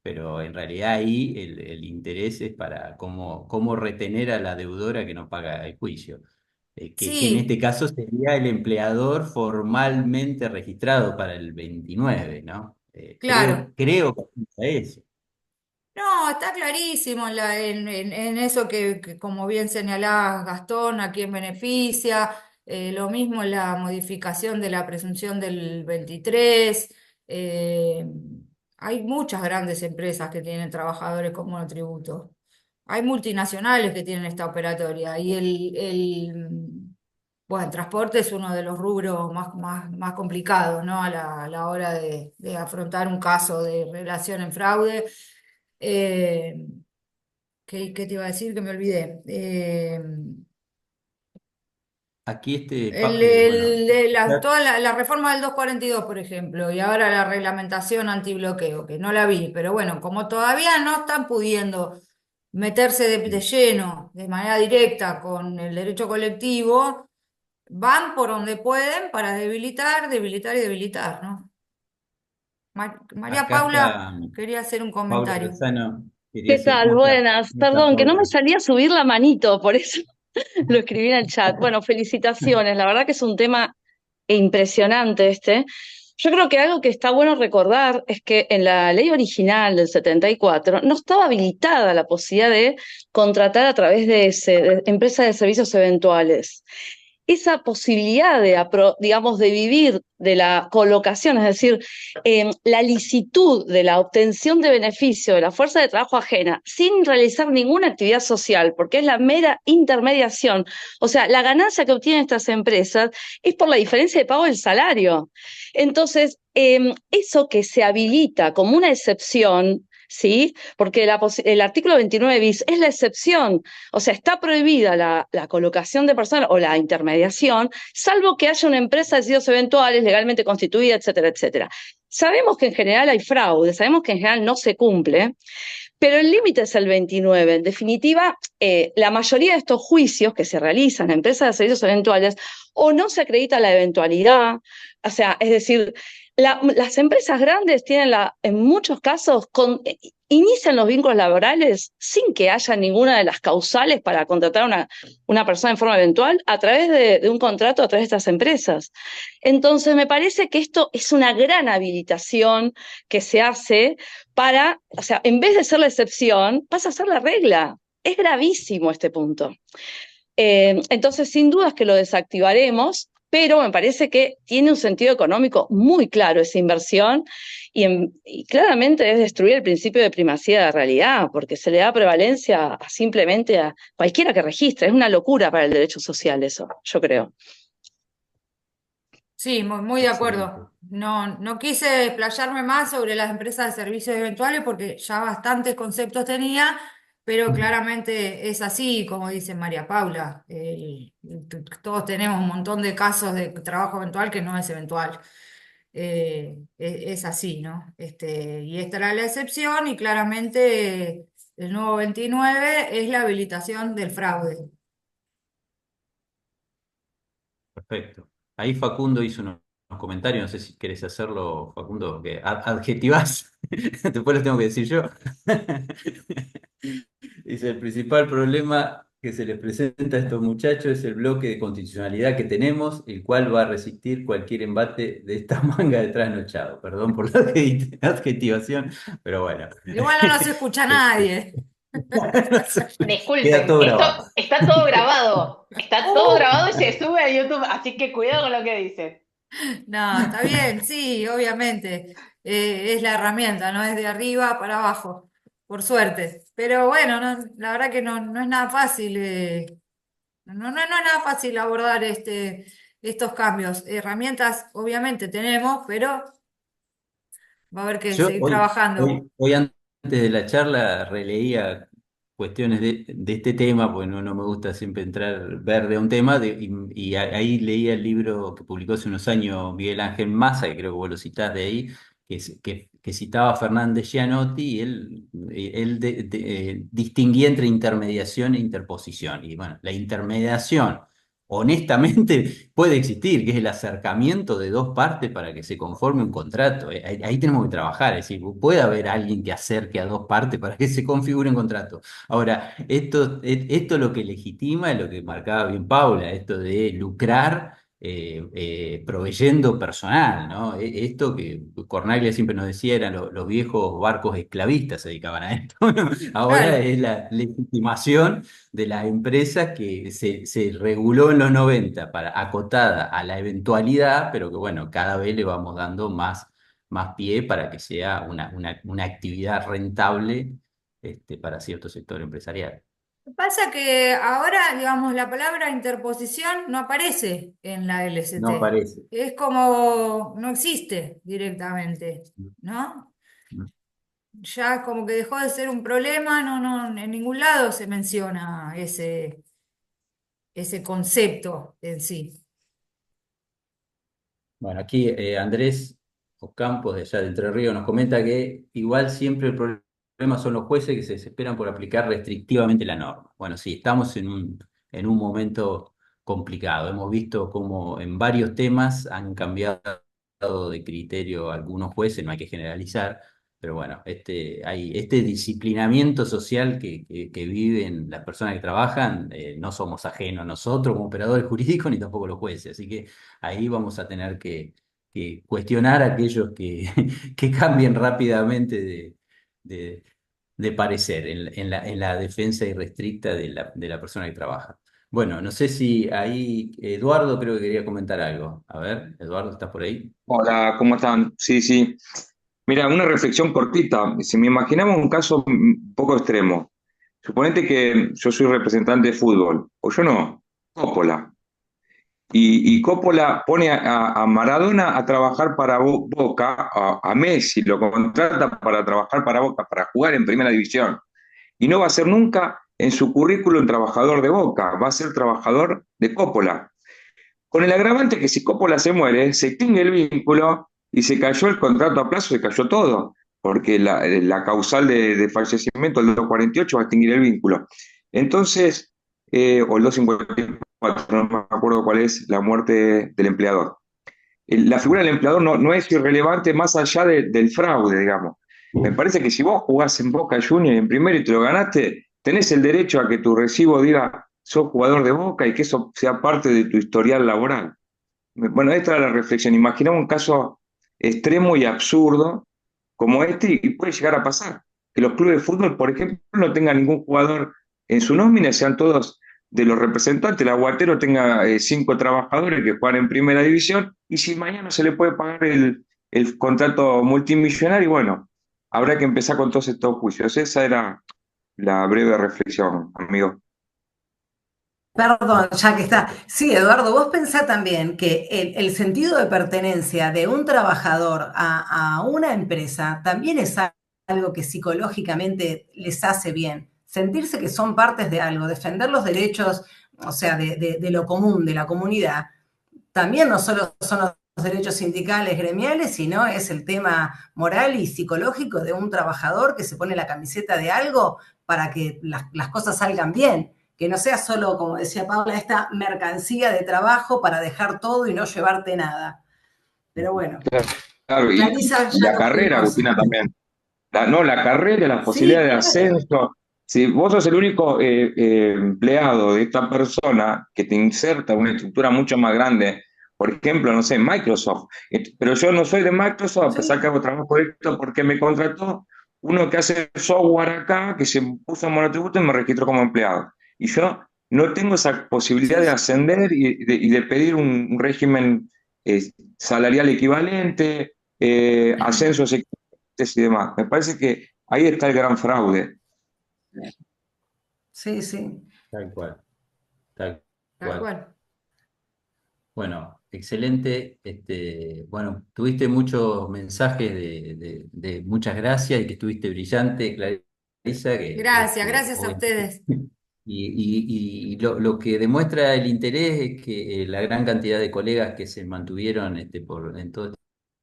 pero en realidad ahí el interés es para cómo retener a la deudora que no paga el juicio. Que en este Sí, caso sería el empleador formalmente registrado para el 29, ¿no? claro. Creo que apunta a eso. No, está clarísimo en eso que, como bien señalaba Gastón, a quién beneficia, lo mismo la modificación de la presunción del 23. eh, Hay muchas grandes empresas que tienen trabajadores como monotributo. Hay multinacionales que tienen esta operatoria y bueno, transporte es uno de los rubros más complicados, ¿no? A la hora de afrontar un caso de relación en fraude. Eh, ¿Qué te iba a decir que me olvidé? Aquí bueno, Toda la reforma del 242, por ejemplo, y ahora la reglamentación antibloqueo, que no la vi, pero bueno, como todavía no están pudiendo meterse de lleno, de manera directa con el derecho colectivo, van por donde pueden para debilitar, debilitar y debilitar, ¿no? María acá Paula está quería hacer un Paula comentario. Rezano, quería ¿Qué decir, tal? ¿cómo está? Buenas. ¿Cómo está, Perdón, que no me Paula? salía a subir la manito, por eso lo escribí en el chat. Bueno, felicitaciones. La verdad que es un tema impresionante este. Yo creo que algo que está bueno recordar es que en la ley original del 74 no estaba habilitada la posibilidad de contratar a través de empresas de servicios eventuales. Esa posibilidad digamos, de vivir de la colocación, es decir, la licitud de la obtención de beneficio de la fuerza de trabajo ajena sin realizar ninguna actividad social, porque es la mera intermediación. O sea, la ganancia que obtienen estas empresas es por la diferencia de pago del salario. Entonces, eso que se habilita como una excepción, ¿sí? Porque el artículo 29 bis es la excepción, o sea, está prohibida la colocación de personas o la intermediación, salvo que haya una empresa de servicios eventuales legalmente constituida, etcétera, etcétera. Sabemos que en general hay fraude, sabemos que en general no se cumple, pero el límite es el 29. En definitiva, la mayoría de estos juicios que se realizan en empresas de servicios eventuales o no se acredita la eventualidad, o sea, es decir, Las empresas grandes tienen en muchos casos, inician los vínculos laborales sin que haya ninguna de las causales para contratar a una persona en forma eventual a través de un contrato a través de estas empresas. Entonces, me parece que esto es una gran habilitación que se hace para, o sea, en vez de ser la excepción, pasa a ser la regla. Es gravísimo este punto. Entonces, sin dudas que lo desactivaremos, pero me parece que tiene un sentido económico muy claro esa inversión y claramente es destruir el principio de primacía de la realidad, porque se le da prevalencia simplemente a cualquiera que registre. Es una locura para el derecho social eso, yo creo. Sí, muy de Excelente. acuerdo. No quise explayarme más sobre las empresas de servicios eventuales porque ya bastantes conceptos tenía, pero claramente es así, como dice María Paula. Todos tenemos un montón de casos de trabajo eventual que no es eventual. Es así, ¿no? Y esta era la excepción y claramente el nuevo 29 es la habilitación del fraude. Perfecto. Ahí Facundo hizo unos comentarios, no sé si querés hacerlo, Facundo, que adjetivás, después lo tengo que decir yo. Dice, el principal problema que se les presenta a estos muchachos es el bloque de constitucionalidad que tenemos, el cual va a resistir cualquier embate de esta manga de trasnochado. Perdón por la adjetivación, pero bueno. Igual no nos escucha nadie. Queda Disculpen, todo esto grabado. está todo grabado y se sube a YouTube, así que cuidado con lo que dicen. No, está bien, sí, obviamente. Es la herramienta, no es de arriba para abajo, por suerte. Pero bueno, la verdad que no es nada fácil, no es nada fácil abordar estos cambios. Herramientas, obviamente, tenemos, pero va a haber que Yo seguir trabajando. hoy antes de la charla releía cuestiones de este tema, porque no me gusta siempre entrar verde a un tema, y ahí leía el libro que publicó hace unos años Miguel Ángel Maza, que creo que vos lo citás de ahí, que citaba a Fernández Gianotti, y él distinguía entre intermediación e interposición. Y bueno, la intermediación honestamente puede existir, que es el acercamiento de dos partes para que se conforme un contrato. Ahí tenemos que trabajar, es decir, puede haber alguien que acerque a dos partes para que se configure un contrato. Ahora, esto lo que legitima es lo que marcaba bien Paula, esto de lucrar proveyendo personal, ¿no? Esto que Cornaglia siempre nos decía eran los viejos barcos esclavistas se dedicaban a esto. Ahora Claro. es la legitimación de las empresas que se reguló en los 90 para acotada a la eventualidad, pero que bueno, cada vez le vamos dando más pie para que sea una actividad rentable para cierto sector empresarial. Pasa que ahora, digamos, la palabra interposición no aparece en la No LST. parece. Es como no existe directamente, ¿no? Ya como que dejó de ser un problema, en ningún lado se menciona ese concepto en sí. Bueno, aquí Andrés Ocampos, de allá de Entre Ríos, nos comenta que igual siempre el problema son los jueces que se desesperan por aplicar restrictivamente la norma. Bueno, sí, estamos en un momento complicado. Hemos visto cómo en varios temas han cambiado de criterio algunos jueces, no hay que generalizar, pero bueno, hay este disciplinamiento social que viven las personas que trabajan, no somos ajenos nosotros como operadores jurídicos ni tampoco los jueces, así que ahí vamos a tener que cuestionar a aquellos que cambien rápidamente de, de parecer en la defensa irrestricta de la persona que trabaja. Bueno, no sé si ahí Eduardo creo que quería comentar algo. A ver, Eduardo, ¿estás por ahí? Hola, ¿cómo están? Sí, sí. Mira, una reflexión cortita. Si me imaginamos un caso un poco extremo, suponete que yo soy representante de fútbol, o yo no, Coppola. Y Coppola pone a Maradona a trabajar para Boca, a Messi lo contrata para trabajar para Boca, para jugar en primera división. Y no va a ser nunca en su currículum trabajador de Boca, va a ser trabajador de Coppola. Con el agravante que si Coppola se muere, se extingue el vínculo y se cayó el contrato a plazo, se cayó todo, porque la causal de fallecimiento, el 248, va a extinguir el vínculo. Entonces, o el 254, no me acuerdo cuál es la muerte del empleador. la figura del empleador no es irrelevante más allá del fraude, digamos. Me parece que si vos jugás en Boca Juniors en primero y te lo ganaste, tenés el derecho a que tu recibo diga sos jugador de Boca y que eso sea parte de tu historial laboral. Bueno, esta era la reflexión. Imaginamos un caso extremo y absurdo como este y puede llegar a pasar. Que los clubes de fútbol, por ejemplo, no tengan ningún jugador en su nómina, sean todos de los representantes. El Aguatero tenga 5 trabajadores que juegan en primera división y si mañana se le puede pagar el contrato multimillonario, bueno, habrá que empezar con todos estos juicios. Esa era la breve reflexión, amigo. Perdón, ya que está. Sí, Eduardo, vos pensá también que el sentido de pertenencia de un trabajador a una empresa también es algo que psicológicamente les hace bien. Sentirse que son partes de algo, defender los derechos, o sea, de lo común, de la comunidad, también no solo son los derechos sindicales, gremiales, sino es el tema moral y psicológico de un trabajador que se pone la camiseta de algo para que las cosas salgan bien, que no sea solo, como decía Paula, esta mercancía de trabajo para dejar todo y no llevarte nada. Pero bueno, Claro, Clarisa y ya la nos carrera, fuimos. Agustina, también. No, la carrera, las Sí, posibilidades de claro. ascenso. Si vos sos el único empleado de esta persona que te inserta en una estructura mucho más grande, por ejemplo, no sé, Microsoft, pero yo no soy de Microsoft, a pesar que Sí, hago trabajo de esto, porque me contrató uno que hace software acá, que se puso en monotributo y me registró como empleado. Y yo no tengo esa posibilidad sí, de sí. ascender y de pedir un régimen eh, salarial equivalente, ascensos y demás. Me parece que ahí está el gran fraude. Sí, sí. Tal cual, tal Tal cual. cual. Bueno, excelente. Bueno, tuviste muchos mensajes de muchas gracias y que estuviste brillante, Clarisa, que Gracias, gracias a ustedes. y lo que demuestra el interés es que la gran cantidad de colegas que se mantuvieron en todo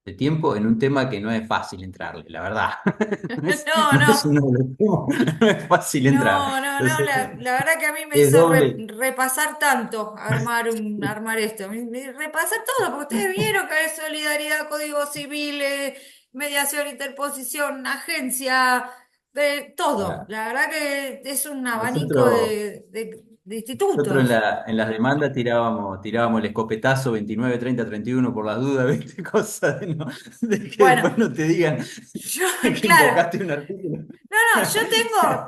este tiempo en un tema que no es fácil entrarle, la verdad. No es, No, no es no. uno de los temas, no es fácil entrar. No, no, no, Entonces, la verdad que a mí me es hizo doble. repasar tanto armar esto. Repasar todo, porque ustedes vieron que hay solidaridad, código civil, mediación, interposición, agencia, todo. Claro. La verdad que es un abanico Nosotros, de nosotros institutos. en las demandas tirábamos el escopetazo 29, 30, 31 por las dudas, ¿viste? Cosas de que después Bueno, no te digan yo, que claro. invocaste un artículo. No, no, yo tengo,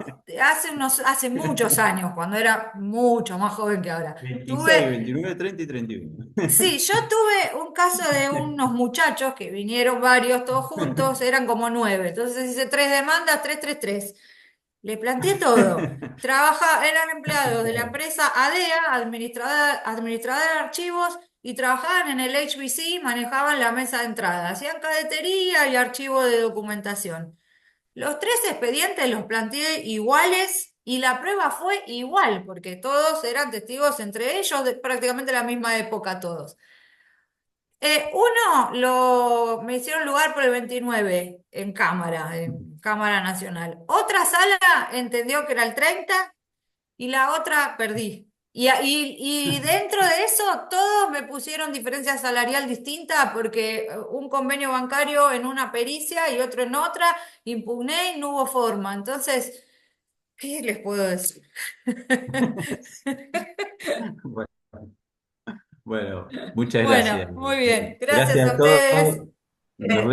hace muchos años, cuando era mucho más joven que ahora, 26, tuve 29, 30 y 31. Sí, yo tuve un caso de unos muchachos que vinieron varios, todos juntos, eran como 9. Entonces hice 3 demandas, 333. Le planteé todo. Eran empleados de la empresa ADEA, administradora de archivos, y trabajaban en el HBC, manejaban la mesa de entrada, hacían cadetería y archivo de documentación. Los 3 expedientes los planteé iguales y la prueba fue igual, porque todos eran testigos entre ellos de prácticamente la misma época todos. Me hicieron lugar por el 29 en Cámara Nacional. Otra sala entendió que era el 30 y la otra perdí. Y dentro de eso todos me pusieron diferencia salarial distinta porque un convenio bancario en una pericia y otro en otra, impugné y no hubo forma. Entonces, ¿qué les puedo decir? Bueno, bueno, muchas gracias. Bueno, muy bien. Gracias Gracias a a ustedes. todos. Nos